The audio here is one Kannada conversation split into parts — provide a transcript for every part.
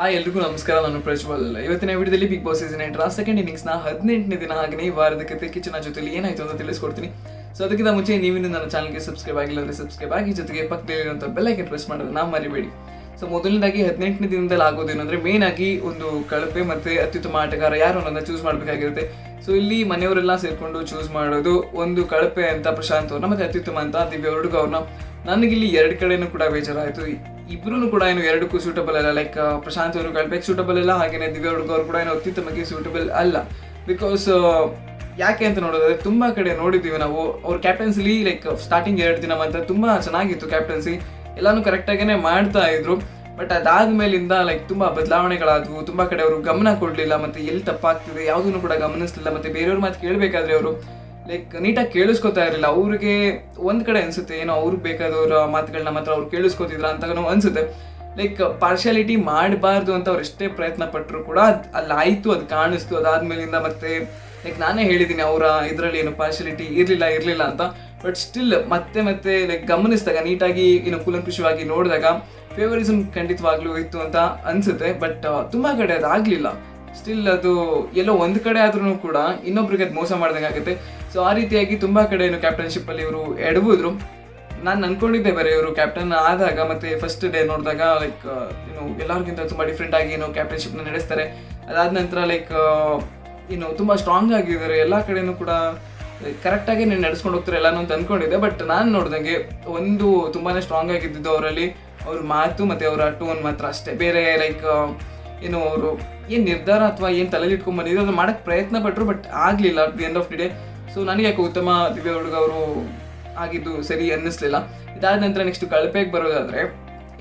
ಹಾಯ್ ಎಲ್ರಿಗೂ ನಮಸ್ಕಾರ. ನಾನು ಪ್ರಜ್ವಲ್. ಇವತ್ತಿನ ವಿಡಿಯೋದಲ್ಲಿ ಬಿಗ್ ಬಾಸ್ ಸೀಸನ್ 8 ಸೆಕೆಂಡ್ ಇನ್ನಿಂಗ್ಸ್ನ 18ನೇ ದಿನ ಹಾಗೆ ಈ ವಾರದ ಕತೆ ಕಿಚನ ಜೊತೆಲಿ ಏನಾಯ್ತು ಅಂತ ತಿಳಿಸ್ಕೊಡ್ತೀನಿ. ಸೊ ಅದಕ್ಕಿಂತ ಮುಂಚೆ ನೀವಿನ್ನು ನನ್ನ ಚಾನಲ್ಗೆ ಸಬ್ಸ್ಕ್ರೈಬ್ ಆಗಿಲ್ಲ ಅಂದರೆ ಸಬ್ಸ್ಕ್ರೈಬ್ ಆಗಿ, ಜೊತೆಗೆ ಪಕ್ಕದಲ್ಲಿರುವಂಥ ಬೆಲ್ ಐಕನ್ ಪ್ರೆಸ್ ಮಾಡೋದನ್ನ ಮರಿಬೇಡಿ. ಸೊ ಮೊದಲನೇದಾಗಿ 18ನೇ ದಿನದಲ್ಲಿ ಆಗೋದೇನೆಂದರೆ ಮೇನ್ ಆಗಿ ಒಂದು ಕಳಪೆ ಮತ್ತೆ ಅತ್ಯುತ್ತಮ ಆಟಗಾರ ಯಾರು ಅನ್ನೋದನ್ನ ಚೂಸ್ ಮಾಡಬೇಕಾಗಿರುತ್ತೆ. ಸೊ ಇಲ್ಲಿ ಮನೆಯವರೆಲ್ಲ ಸೇರ್ಕೊಂಡು ಚೂಸ್ ಮಾಡೋದು ಒಂದು ಕಳಪೆ ಅಂತ ಪ್ರಶಾಂತ್ ಅವ್ರನ್ನ ಮತ್ತೆ ಅತ್ಯುತ್ತಮ ಅಂತ ದಿವ್ಯ ಹುಡುಗ ಅವ್ರನ್ನ. ನನಗಿಲ್ಲಿ ಎರಡು ಕಡೆನೂ ಕೂಡ ಬೇಜಾರಾಯಿತು. ಇಬ್ರು ಕೂಡ ಏನು ಎರಡಕ್ಕೂ ಸೂಟಬಲ್ ಅಲ್ಲ. ಲೈಕ್ ಪ್ರಶಾಂತ್ ಅವರು ಕಳಪೆಗೆ ಸೂಟಬಲ್ ಅಲ್ಲ, ಹಾಗೇನೆ ದಿವ್ಯ ಹುಡುಗ ಅವರು ಕೂಡ ಏನು ಅತ್ಯುತ್ತಮಕ್ಕೆ ಸೂಟಬಲ್ ಅಲ್ಲ. ಬಿಕಾಸ್ ಯಾಕೆ ಅಂತ ನೋಡೋದಾದ್ರೆ ತುಂಬಾ ಕಡೆ ನೋಡಿದ್ದೀವಿ ನಾವು ಅವ್ರ ಕ್ಯಾಪ್ಟನ್ಸಿಲಿ. ಲೈಕ್ ಸ್ಟಾರ್ಟಿಂಗ್ 2 ದಿನ ಮಾತ್ರ ತುಂಬಾ ಚೆನ್ನಾಗಿತ್ತು ಕ್ಯಾಪ್ಟನ್ಸಿ, ಎಲ್ಲಾನು ಕರೆಕ್ಟಾಗೇನೆ ಮಾಡ್ತಾ ಇದ್ರು. ಬಟ್ ಅದಾದ್ಮೇಲಿಂದ ಲೈಕ್ ತುಂಬಾ ಬದಲಾವಣೆಗಳಾದವು. ತುಂಬಾ ಕಡೆ ಅವರು ಗಮನ ಕೊಡ್ಲಿಲ್ಲ, ಮತ್ತೆ ಎಲ್ಲಿ ತಪ್ಪಾಗ್ತಿದೆ ಯಾವುದನ್ನು ಕೂಡ ಗಮನಿಸ್ಲಿಲ್ಲ. ಮತ್ತೆ ಬೇರೆಯವ್ರ ಮಾತು ಕೇಳಬೇಕಾದ್ರೆ ಅವರು ಲೈಕ್ ನೀಟಾಗಿ ಕೇಳಿಸ್ಕೊತಾ ಇರಲಿಲ್ಲ. ಅವ್ರಿಗೆ ಒಂದ್ ಕಡೆ ಅನ್ಸುತ್ತೆ ಏನೋ ಅವ್ರಿಗೆ ಬೇಕಾದವ್ರ ಮಾತುಗಳನ್ನ ಮಾತ್ರ ಅವ್ರು ಕೇಳಿಸ್ಕೊತಿದ್ರ ಅಂತ ಅನ್ಸುತ್ತೆ. ಲೈಕ್ ಪಾರ್ಶಿಯಾಲಿಟಿ ಮಾಡಬಾರ್ದು ಅಂತ ಅವ್ರು ಎಷ್ಟೇ ಪ್ರಯತ್ನ ಪಟ್ಟರು ಕೂಡ ಅಲ್ಲಿ ಆಯ್ತು, ಅದು ಕಾಣಿಸ್ತು. ಅದಾದ್ಮೇಲಿಂದ ಮತ್ತೆ ಲೈಕ್ ನಾನೇ ಹೇಳಿದ್ದೀನಿ ಅವರ ಇದರಲ್ಲಿ ಏನು ಪಾರ್ಶಿಯಾಲಿಟಿ ಇರಲಿಲ್ಲ ಅಂತ. ಬಟ್ ಸ್ಟಿಲ್ ಮತ್ತೆ ಲೈಕ್ ಗಮನಿಸಿದಾಗ ನೀಟಾಗಿ ಏನು ಕೂಲಂಕುಷವಾಗಿ ನೋಡಿದಾಗ ಫೇವರಿಸಮ್ ಖಂಡಿತವಾಗ್ಲೂ ಇತ್ತು ಅಂತ ಅನ್ಸುತ್ತೆ. ಬಟ್ ತುಂಬಾ ಕಡೆ ಅದಾಗ್ಲಿಲ್ಲ. ಸ್ಟಿಲ್ ಅದು ಎಲ್ಲೋ ಒಂದ್ ಕಡೆ ಆದ್ರೂ ಕೂಡ ಇನ್ನೊಬ್ರಿಗೆ ಅದು ಮೋಸ ಮಾಡ್ದಂಗೆ ಆಗುತ್ತೆ. ಸೊ ಆ ರೀತಿಯಾಗಿ ತುಂಬಾ ಕಡೆ ಏನು ಕ್ಯಾಪ್ಟನ್ಶಿಪ್ ಅಲ್ಲಿ ಇವರು ಎಡವಿದ್ರು. ನಾನು ಅನ್ಕೊಂಡಿದ್ದೆ ಬೇರೆ ಇವರು ಕ್ಯಾಪ್ಟನ್ ಆದಾಗ ಮತ್ತೆ ಫಸ್ಟ್ ಡೇ ನೋಡಿದಾಗ ಲೈಕ್ ಏನು ಎಲ್ಲರಿಗಿಂತ ತುಂಬಾ ಡಿಫ್ರೆಂಟ್ ಆಗಿ ಏನು ಕ್ಯಾಪ್ಟನ್ಶಿಪ್ ನ ನಡೆಸ್ತಾರೆ. ಅದಾದ ನಂತರ ಲೈಕ್ ಏನು ತುಂಬಾ ಸ್ಟ್ರಾಂಗ್ ಆಗಿದ್ದಾರೆ, ಎಲ್ಲಾ ಕಡೆನೂ ಕೂಡ ಕರೆಕ್ಟಾಗಿ ನಾನು ನಡೆಸ್ಕೊಂಡು ಹೋಗ್ತಾರೆ ಎಲ್ಲಾನು ಅಂತ ಅನ್ಕೊಂಡಿದ್ದೆ. ಬಟ್ ನಾನು ನೋಡಿದಂಗೆ ಒಂದು ತುಂಬಾನೇ ಸ್ಟ್ರಾಂಗ್ ಆಗಿದ್ದು ಅವರಲ್ಲಿ ಅವ್ರ ಮಾತು ಮತ್ತೆ ಅವರ ಟೋನ್ ಮಾತ್ರ ಅಷ್ಟೇ. ಬೇರೆ ಲೈಕ್ ಏನು ಅವರು ಏನು ನಿರ್ಧಾರ ಅಥವಾ ಏನು ತಲೆಯಲ್ಲಿ ಇಟ್ಕೊಂಡ್ ಬಂದಿದ್ರು ಅದು ಮಾಡಕ್ಕೆ ಪ್ರಯತ್ನ ಪಟ್ಟರು, ಬಟ್ ಆಗಲಿಲ್ಲ at the end of the day. So ನನಗೆ ಯಾಕೆ ಉತ್ತಮ ದಿವ್ಯ ಹುಡುಗ ಅವರು ಆಗಿದ್ದು ಸರಿ ಅನ್ನಿಸ್ಲಿಲ್ಲ. ಇದಾದ ನಂತರ ನೆಕ್ಸ್ಟ್ ಕಳಪೆಗೆ ಬರೋದಾದ್ರೆ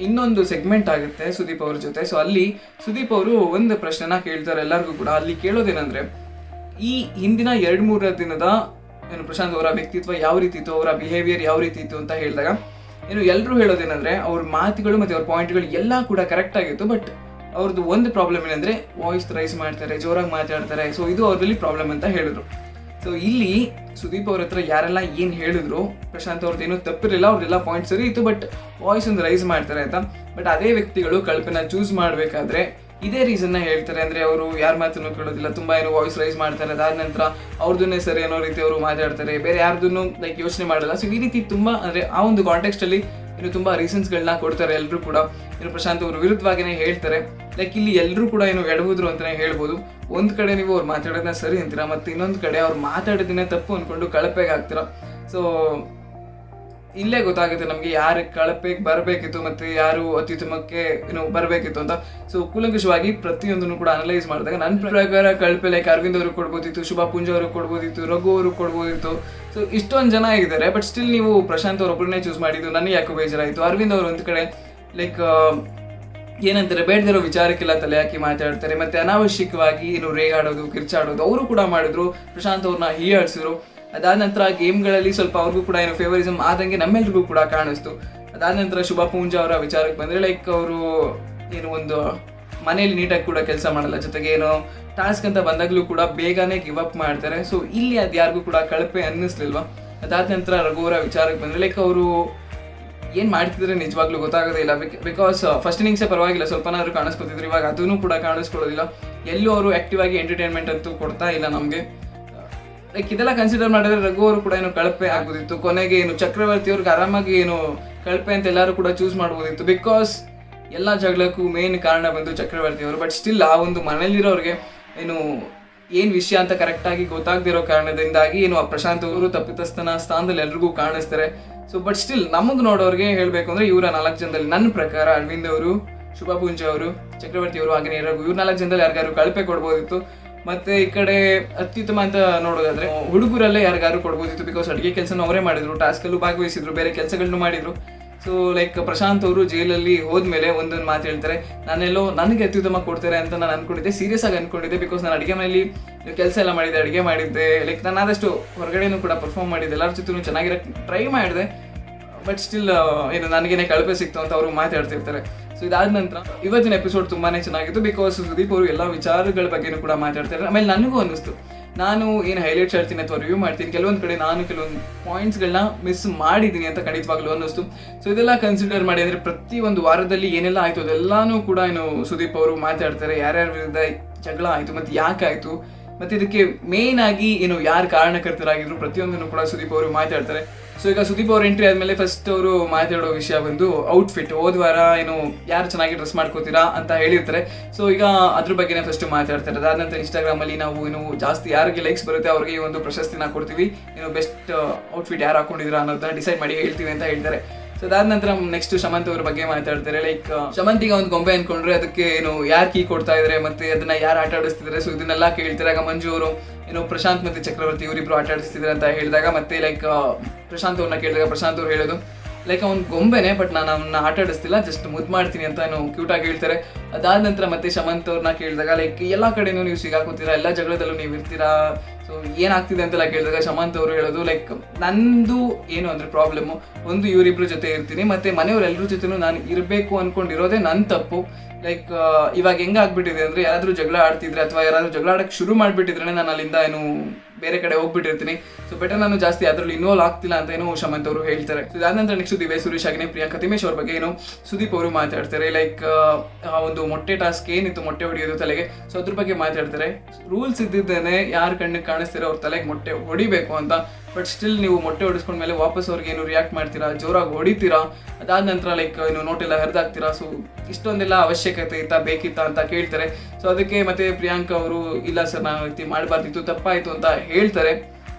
ಇನ್ನೊಂದು ಸೆಗ್ಮೆಂಟ್ ಆಗುತ್ತೆ ಸುದೀಪ್ ಅವ್ರ ಜೊತೆ. ಸೊ ಅಲ್ಲಿ ಸುದೀಪ್ ಅವರು ಒಂದು ಪ್ರಶ್ನೆನ ಕೇಳ್ತಾರೆ ಎಲ್ಲರಿಗೂ ಕೂಡ. ಅಲ್ಲಿ ಕೇಳೋದೇನಂದ್ರೆ, ಈ ಹಿಂದಿನ 2-3 ದಿನದ ಏನು ಪ್ರಶಾಂತ್ ಅವರ ವ್ಯಕ್ತಿತ್ವ ಯಾವ ರೀತಿ ಇತ್ತು, ಅವರ ಬಿಹೇವಿಯರ್ ಯಾವ ರೀತಿ ಇತ್ತು ಅಂತ ಹೇಳಿದಾಗ ಏನು ಎಲ್ಲರೂ ಹೇಳೋದೇನಂದ್ರೆ ಅವ್ರ ಮಾತುಗಳು ಮತ್ತೆ ಅವ್ರ ಪಾಯಿಂಟ್ಗಳು ಎಲ್ಲ ಕೂಡ ಕರೆಕ್ಟ್ ಆಗಿತ್ತು. ಬಟ್ ಅವ್ರದ್ದು ಒಂದು ಪ್ರಾಬ್ಲಮ್ ಏನಂದ್ರೆ ವಾಯ್ಸ್ ರೈಸ್ ಮಾಡ್ತಾರೆ, ಜೋರಾಗಿ ಮಾತಾಡ್ತಾರೆ. ಸೊ ಇದು ಅವ್ರಲ್ಲಿ ಪ್ರಾಬ್ಲಮ್ ಅಂತ ಹೇಳಿದ್ರು. ಸೊ ಇಲ್ಲಿ ಸುದೀಪ್ ಅವ್ರ ಹತ್ರ ಯಾರೆಲ್ಲ ಏನು ಹೇಳಿದ್ರು ಪ್ರಶಾಂತ್ ಅವ್ರದ್ದು ಏನೂ ತಪ್ಪಿರಲಿಲ್ಲ, ಅವ್ರದ್ದೆಲ್ಲ ಪಾಯಿಂಟ್ ಸರಿ ಇತ್ತು. ಬಟ್ ವಾಯ್ಸ್ ಒಂದು ರೈಸ್ ಮಾಡ್ತಾರೆ ಅಂತ. ಬಟ್ ಅದೇ ವ್ಯಕ್ತಿಗಳು ಕಳಪೆನ ಚೂಸ್ ಮಾಡಬೇಕಾದ್ರೆ ಇದೇ ರೀಸನ್ನ ಹೇಳ್ತಾರೆ. ಅಂದರೆ ಅವರು ಯಾರ ಮಾತನ್ನು ಕೇಳೋದಿಲ್ಲ, ತುಂಬ ಏನೋ ವಾಯ್ಸ್ ರೈಸ್ ಮಾಡ್ತಾರೆ. ಅದಾದ ನಂತರ ಅವ್ರದನ್ನೇ ಸರಿ ಅನ್ನೋ ರೀತಿ ಅವರು ಮಾತಾಡ್ತಾರೆ, ಬೇರೆ ಯಾರ್ದನ್ನು ಲೈಕ್ ಯೋಚನೆ ಮಾಡಲ್ಲ. ಸೊ ಈ ರೀತಿ ತುಂಬ ಅಂದರೆ ಆ ಒಂದು ಕಾಂಟೆಕ್ಸ್ಟಲ್ಲಿ ಇನ್ನು ತುಂಬ ರೀಸನ್ಸ್ಗಳನ್ನ ಕೊಡ್ತಾರೆ ಎಲ್ಲರೂ ಕೂಡ. ಇನ್ನು ಪ್ರಶಾಂತ್ ಅವರು ವಿರುದ್ಧವಾಗಿಯೇ ಹೇಳ್ತಾರೆ. ಲೈಕ್ ಇಲ್ಲಿ ಎಲ್ಲರೂ ಕೂಡ ಏನು ಎಡವುದ್ರು ಅಂತಲೇ ಹೇಳ್ಬೋದು. ಒಂದು ಕಡೆ ನೀವು ಅವ್ರು ಮಾತಾಡೋದನ್ನ ಸರಿ ಅಂತೀರಾ, ಮತ್ತು ಇನ್ನೊಂದು ಕಡೆ ಅವ್ರು ಮಾತಾಡೋದನ್ನೇ ತಪ್ಪು ಅಂದ್ಕೊಂಡು ಕಳಪೆಗೆ ಆಗ್ತೀರಾ. ಸೊ ಇಲ್ಲೇ ಗೊತ್ತಾಗುತ್ತೆ ನಮಗೆ ಯಾರು ಕಳಪೆಗೆ ಬರಬೇಕಿತ್ತು ಮತ್ತು ಯಾರು ಅತ್ಯುತ್ತಮಕ್ಕೆ ಏನು ಬರಬೇಕಿತ್ತು ಅಂತ. ಸೊ ಕೂಲಂಕುಷವಾಗಿ ಪ್ರತಿಯೊಂದನ್ನು ಕೂಡ ಅನಲೈಸ್ ಮಾಡಿದಾಗ ನನ್ನ ಪ್ರಕಾರ ಕಳಪೆ ಲೈಕ್ ಅರವಿಂದ್ ಅವ್ರಿಗೆ ಕೊಡ್ಬೋದಿತ್ತು, ಶುಭಾ ಪುಂಜ ಅವ್ರಿಗೆ ಕೊಡ್ಬೋದಿತ್ತು, ರಘು ಅವ್ರಿಗೆ ಕೊಡ್ಬೋದಿತ್ತು. ಸೊ ಇಷ್ಟೊಂದು ಜನ ಇದ್ದಾರೆ. ಬಟ್ ಸ್ಟಿಲ್ ನೀವು ಪ್ರಶಾಂತ್ ಅವ್ರೊಬ್ಬರನ್ನೇ ಚೂಸ್ ಮಾಡಿದ್ದು ನನಗೆ ಯಾಕೋ ಬೇಜಾರಾಯಿತು. ಅರವಿಂದ್ ಅವರು ಒಂದು ಕಡೆ ಲೈಕ್ ಏನಂತಾರೆ ಬೇಡದಿರೋ ವಿಚಾರಕ್ಕೆಲ್ಲ ತಲೆ ಹಾಕಿ ಮಾತಾಡ್ತಾರೆ, ಮತ್ತೆ ಅನಾವಶ್ಯಕವಾಗಿ ಏನು ರೇಗಾಡೋದು ಕಿರ್ಚಾಡೋದು ಅವರು ಕೂಡ ಮಾಡಿದ್ರು. ಪ್ರಶಾಂತ್ ಅವ್ರನ್ನ ಹೀಯಾಡ್ಸಿದ್ರು. ಅದಾದ ನಂತರ ಗೇಮ್ಗಳಲ್ಲಿ ಸ್ವಲ್ಪ ಅವ್ರಿಗೂ ಕೂಡ ಏನು ಫೇವರಿಸಮ್ ಆದಂಗೆ ನಮ್ಮೆಲ್ರಿಗೂ ಕೂಡ ಕಾಣಿಸ್ತು. ಅದಾದ ನಂತರ ಶುಭಾ ಪೂಂಜಾ ಅವರ ವಿಚಾರಕ್ಕೆ ಬಂದರೆ ಲೈಕ್ ಅವರು ಏನು ಒಂದು ಮನೆಯಲ್ಲಿ ನೀಟಾಗಿ ಕೂಡ ಕೆಲಸ ಮಾಡಲ್ಲ, ಜೊತೆಗೆ ಏನೋ ಟಾಸ್ಕ್ ಅಂತ ಬಂದಾಗಲೂ ಕೂಡ ಬೇಗನೆ ಗಿವ್ ಅಪ್ ಮಾಡ್ತಾರೆ. ಸೊ ಇಲ್ಲಿ ಅದು ಯಾರಿಗೂ ಕೂಡ ಕಳಪೆ ಅನ್ನಿಸ್ಲಿಲ್ವಾ. ಅದಾದ ನಂತರ ರಘು ಅವರ ವಿಚಾರಕ್ಕೆ ಬಂದರೆ ಲೈಕ್ ಅವರು ಏನು ಮಾಡ್ತಿದ್ರೆ ನಿಜವಾಗ್ಲೂ ಗೊತ್ತಾಗೋದೇ ಇಲ್ಲ. ಬಿಕಾಸ್ ಫಸ್ಟ್ ಇನ್ನಿಂಗ್ಸೇ ಪರವಾಗಿಲ್ಲ, ಸ್ವಲ್ಪನಾದ್ರು ಕಾಣಿಸ್ಕೊತಿದ್ರು. ಇವಾಗ ಅದನ್ನು ಕೂಡ ಕಾಣಿಸ್ಕೊಳ್ಳೋದಿಲ್ಲ. ಎಲ್ಲೂ ಅವರು ಆ್ಯಕ್ಟಿವ್ ಆಗಿ ಎಂಟರ್ಟೈನ್ಮೆಂಟ್ ಅಂತೂ ಕೊಡ್ತಾ ಇಲ್ಲ ನಮಗೆ. ಲೈಕ್ ಇದೆಲ್ಲ ಕನ್ಸಿಡರ್ ಮಾಡಿದ್ರೆ ರಘು ಅವರು ಕೂಡ ಏನು ಕಳಪೆ ಆಗೋದಿತ್ತು. ಕೊನೆಗೆ ಏನು ಚಕ್ರವರ್ತಿ ಅವ್ರಿಗೆ ಆರಾಮಾಗಿ ಏನು ಕಳಪೆ ಅಂತ ಎಲ್ಲರೂ ಕೂಡ ಚೂಸ್ ಮಾಡ್ಬೋದಿತ್ತು. ಬಿಕಾಸ್ ಎಲ್ಲ ಜಗಳಕ್ಕೂ ಮೇನ್ ಕಾರಣ ಬಂದು ಚಕ್ರವರ್ತಿ ಅವರು. ಬಟ್ ಸ್ಟಿಲ್ ಆ ಒಂದು ಮನೇಲಿರೋರಿಗೆ ಏನು ವಿಷಯ ಅಂತ ಕರೆಕ್ಟಾಗಿ ಗೊತ್ತಾಗದಿರೋ ಕಾರಣದಿಂದಾಗಿ ಏನು ಆ ಪ್ರಶಾಂತ್ ಅವರು ತಪ್ಪಿತಸ್ಥನ ಸ್ಥಾನದಲ್ಲಿ ಎಲ್ರಿಗೂ ಕಾಣಿಸ್ತಾರೆ. ಸೊ ಬಟ್ ಸ್ಟಿಲ್ ನಮಗೆ ನೋಡೋರಿಗೆ ಹೇಳಬೇಕು ಅಂದರೆ ಇವರ 4 ಜನದಲ್ಲಿ ನನ್ನ ಪ್ರಕಾರ ಅರವಿಂದ್ ಅವರು, ಶುಭಾ ಪೂಂಜಾ ಅವರು, ಚಕ್ರವರ್ತಿ ಅವರು, ಹಾಗೆ ರಘು ಇವ್ರ 4 ಜನದಲ್ಲಿ ಯಾರಿಗಾರು ಕಳಪೆ ಕೊಡ್ಬೋದಿತ್ತು. ಮತ್ತೆ ಈ ಕಡೆ ಅತ್ಯುತ್ತಮ ಅಂತ ನೋಡೋದಾದ್ರೆ ಹುಡುಗರಲ್ಲೇ ಯಾರಿಗಾರು ಕೊಡ್ಬೋದಿತ್ತು. ಬಿಕಾಸ್ ಅಡುಗೆ ಕೆಲಸನ ಅವರೇ ಮಾಡಿದ್ರು, ಟಾಸ್ಕಲ್ಲೂ ಭಾಗವಹಿಸಿದ್ರು, ಬೇರೆ ಕೆಲಸಗಳನ್ನು ಮಾಡಿದ್ರು. ಸೊ ಲೈಕ್ ಪ್ರಶಾಂತ್ ಅವರು ಜೈಲಲ್ಲಿ ಹೋದ್ಮೇಲೆ ಒಂದೊಂದು ಮಾತು ಹೇಳ್ತಾರೆ, ನಾನೆಲ್ಲೋ ನನಗೆ ಅತ್ಯುತ್ತಮ ಕೊಡ್ತಾರೆ ಅಂತ ನಾನು ಅನ್ಕೊಂಡಿದ್ದೆ, ಸೀರಿಯಸ್ ಆಗಿ ಅನ್ಕೊಂಡಿದ್ದೆ. ಬಿಕಾಸ್ ನಾನು ಅಡುಗೆ ಮನೆಯಲ್ಲಿ ಕೆಲಸ ಎಲ್ಲ ಮಾಡಿದ್ದೆ, ಅಡುಗೆ ಮಾಡಿದ್ದೆ. ಲೈಕ್ ನಾನು ಆದಷ್ಟು ಹೊರಗಡೆನೂ ಕೂಡ ಪರ್ಫಾರ್ಮ್ ಮಾಡಿದ್ದೆ, ಎಲ್ಲರ ಜೊತೆ ಚೆನ್ನಾಗಿರೋಕ್ಕೆ ಟ್ರೈ ಮಾಡಿದೆ. ಬಟ್ ಸ್ಟಿಲ್ ಏನು ನನಗೇನೆ ಕಳಪೆ ಸಿಕ್ತು ಅಂತ ಅವರು ಮಾತಾಡ್ತಿರ್ತಾರೆ. ಸೊ ಇದಾದ ನಂತರ ಇವತ್ತಿನ ಎಪಿಸೋಡ್ ತುಂಬಾನೇ ಚೆನ್ನಾಗಿತ್ತು. ಬಿಕಾಸ್ ಸುದೀಪ್ ಅವರು ಎಲ್ಲ ವಿಚಾರಗಳ ಬಗ್ಗೆನೂ ಕೂಡ ಮಾತಾಡ್ತಾರೆ. ಆಮೇಲೆ ನನಗೂ ಅನ್ನಿಸ್ತು ನಾನು ಏನು ಹೈಲೈಟ್ಸ್ ಹೇಳ್ತೀನಿ ಅಥವಾ ರಿವ್ಯೂ ಮಾಡ್ತೀನಿ, ಕೆಲವೊಂದು ಕಡೆ ನಾನು ಕೆಲವೊಂದು ಪಾಯಿಂಟ್ಸ್ಗಳನ್ನ ಮಿಸ್ ಮಾಡಿದ್ದೀನಿ ಅಂತ ಖಂಡಿತವಾಗ್ಲೂ ಅನ್ನಿಸ್ತು. ಸೊ ಇದೆಲ್ಲ ಕನ್ಸಿಡರ್ ಮಾಡಿ, ಅಂದರೆ ಪ್ರತಿ ಒಂದು ವಾರದಲ್ಲಿ ಏನೆಲ್ಲ ಆಯಿತು ಅದೆಲ್ಲಾನು ಕೂಡ ಸುದೀಪ್ ಅವರು ಮಾತಾಡ್ತಾರೆ. ಯಾರ್ಯಾರ ವಿರುದ್ಧ ಜಗಳ ಆಯಿತು ಮತ್ತು ಯಾಕಾಯಿತು, ಮತ್ತು ಇದಕ್ಕೆ ಮೇನ್ ಆಗಿ ಯಾರು ಕಾರಣಕರ್ತರಾಗಿದ್ರು ಪ್ರತಿಯೊಂದನ್ನು ಕೂಡ ಸುದೀಪ್ ಅವರು ಮಾತಾಡ್ತಾರೆ. ಸೊ ಈಗ ಸುದೀಪ್ ಅವ್ರ ಎಂಟ್ರಿ ಆದಮೇಲೆ ಫಸ್ಟ್ ಅವರು ಮಾತಾಡೋ ವಿಷಯ ಬಂದು ಔಟ್ಫಿಟ್. ಹೋದ ವಾರ ಯಾರು ಚೆನ್ನಾಗಿ ಡ್ರೆಸ್ ಮಾಡ್ಕೋತೀರಾ ಅಂತ ಹೇಳಿರ್ತಾರೆ. ಸೊ ಈಗ ಅದ್ರ ಬಗ್ಗೆನೇ ಫಸ್ಟ್ ಮಾತಾಡ್ತಾರೆ. ಅದಾದ ನಂತರ ಇನ್ಸ್ಟಾಗ್ರಾಮಲ್ಲಿ ನಾವು ಜಾಸ್ತಿ ಯಾರಿಗೆ ಲೈಕ್ಸ್ ಬರುತ್ತೆ ಅವ್ರಿಗೆ ಈ ಒಂದು ಪ್ರಶಸ್ತಿನ ಕೊಡ್ತೀವಿ, ಬೆಸ್ಟ್ ಔಟ್ಫಿಟ್ ಯಾರು ಹಾಕೊಂಡಿದ್ದೀರಾ ಅನ್ನೋದನ್ನ ಡಿಸೈಡ್ ಮಾಡಿ ಹೇಳ್ತೀವಿ ಅಂತ ಹೇಳ್ತಾರೆ. ಸೊ ಅದಾದ ನಂತರ ನೆಕ್ಸ್ಟ್ ಶಮಂತ್ ಅವ್ರ ಬಗ್ಗೆ ಮಾತಾಡ್ತಾರೆ. ಲೈಕ್ ಶಮಂತಿಗೆ ಒಂದು ಗೊಂಬೆ ಅನ್ಕೊಂಡ್ರೆ ಅದಕ್ಕೆ ಯಾರು ಕೀ ಕೊಡ್ತಾ ಇದ್ದಾರೆ ಮತ್ತೆ ಅದನ್ನ ಯಾರು ಆಟ ಆಡಿಸ್ತಿದ್ದಾರೆ, ಸೊ ಇದನ್ನೆಲ್ಲ ಕೇಳ್ತಾರೆ. ಆಗ ಮಂಜು ಅವರು ಪ್ರಶಾಂತ್ ಮತ್ತೆ ಚಕ್ರವರ್ತಿ ಇವರಿಬ್ರು ಆಟ ಆಡಿಸ್ತಿದ್ದಾರೆ ಅಂತ ಹೇಳಿದಾಗ, ಮತ್ತೆ ಲೈಕ್ ಪ್ರಶಾಂತ್ ಅವ್ರನ್ನ ಕೇಳಿದಾಗ ಪ್ರಶಾಂತ್ ಅವ್ರು ಹೇಳೋದು ಲೈಕ್ ಅವ್ನು ಗೊಂಬೆನೆ, ಬಟ್ ನಾನು ಅವನ್ನ ಆಟ ಆಡಿಸ್ತಿಲ್ಲ, ಜಸ್ಟ್ ಮುದ್ದು ಮಾಡ್ತೀನಿ ಅಂತ ಕ್ಯೂಟಾಗಿ ಹೇಳ್ತಾರೆ. ಅದಾದ ನಂತರ ಮತ್ತೆ ಶಮಂತ್ ಅವ್ರನ್ನ ಕೇಳಿದಾಗ ಲೈಕ್ ಎಲ್ಲ ಕಡೆನೂ ನೀವು ಸಿಗಾಕೋತೀರಾ, ಎಲ್ಲ ಜಗಳದಲ್ಲೂ ನೀವು ಇರ್ತೀರಾ, ಸೊ ಏನಾಗ್ತಿದೆ ಅಂತೆಲ್ಲ ಕೇಳಿದಾಗ ಶಮಂತ್ ಅವರು ಹೇಳೋದು ಲೈಕ್ ನಂದು ಏನು ಅಂದರೆ ಪ್ರಾಬ್ಲಮ್ಮು ಒಂದು ಇವರಿಬ್ರ ಜೊತೆ ಇರ್ತೀನಿ, ಮತ್ತು ಮನೆಯವರೆಲ್ಲರ ಜೊತೆನೂ ನಾನು ಇರಬೇಕು ಅಂದ್ಕೊಂಡಿರೋದೇ ನನ್ನ ತಪ್ಪು. ಲೈಕ್ ಇವಾಗ ಹೆಂಗಾಗ್ಬಿಟ್ಟಿದೆ ಅಂದರೆ ಯಾರಾದರೂ ಜಗಳ ಆಡ್ತಿದ್ರೆ ಅಥವಾ ಯಾರಾದರೂ ಜಗಳ ಆಡೋಕ್ಕೆ ಶುರು ಮಾಡಿಬಿಟ್ಟಿದ್ರೆ ನಾನು ಅಲ್ಲಿಂದ ಬೇರೆ ಕಡೆ ಹೋಗ್ಬಿಟ್ಟಿರ್ತೀನಿ. ಸೊ ಬೆಟರ್ ನಾನು ಜಾಸ್ತಿ ಅದರಲ್ಲಿ ಇನ್ವಾಲ್ವ್ ಆಗ್ತಿಲ್ಲ ಅಂತ ಶಮಂತ್ ಅವರು ಹೇಳ್ತಾರೆ. ಸೊ ಅದಾದ ನಂತರ ನೆಕ್ಸ್ಟ್ ದಿವ್ಯ ಸುರೇಶ್ ಆಗಿನೇ ಪ್ರಿಯಾಂಕಾ ತಿಮೇಶ್ ಅವ್ರ ಬಗ್ಗೆ ಸುದೀಪ್ ಅವರು ಮಾತಾಡ್ತಾರೆ. ಲೈಕ್ ಒಂದು ಮೊಟ್ಟೆ ಟಾಸ್ಕ್ ಏನಿತ್ತು, ಮೊಟ್ಟೆ ಹೊಡೆಯೋದು ತಲೆಗೆ, ಸೊ ಅದ್ರ ಬಗ್ಗೆ ಮಾತಾಡ್ತಾರೆ. ರೂಲ್ಸ್ ಇದ್ದಿದ್ದೇನೆ ಯಾರು ಕಣ್ಣಿಗೆ ಕಾಣಿಸ್ತೀರೋ ಅವ್ರ ತಲೆಗೆ ಮೊಟ್ಟೆ ಹೊಡಿಬೇಕು ಅಂತ, ಬಟ್ ಸ್ಟಿಲ್ ನೀವು ಮೊಟ್ಟೆ ಹೊಡಿಸ್ಕೊಂಡ್ಮೇಲೆ ವಾಪಸ್ ಅವ್ರಿಗೆ ರಿಯಾಕ್ಟ್ ಮಾಡ್ತೀರಾ, ಜೋರಾಗಿ ಹೊಡಿತೀರಾ. ಅದಾದ ನಂತರ ಲೈಕ್ ನೋಟೆಲ್ಲ ಹರಿದಾಕ್ತೀರಾ. ಸೊ ಇಷ್ಟೊಂದೆಲ್ಲ ಅವಶ್ಯಕತೆ ಇತ್ತಾ, ಬೇಕಿತ್ತಾ ಅಂತ ಕೇಳ್ತಾರೆ. ಸೊ ಅದಕ್ಕೆ ಮತ್ತೆ ಪ್ರಿಯಾಂಕಾ ಅವರು ಇಲ್ಲ ಸರ್ ನಾವು ರೀತಿ ಮಾಡಬಾರ್ದಿತ್ತು, ತಪ್ಪಾಯಿತು ಅಂತ ಹೇಳ್ತಾರೆ.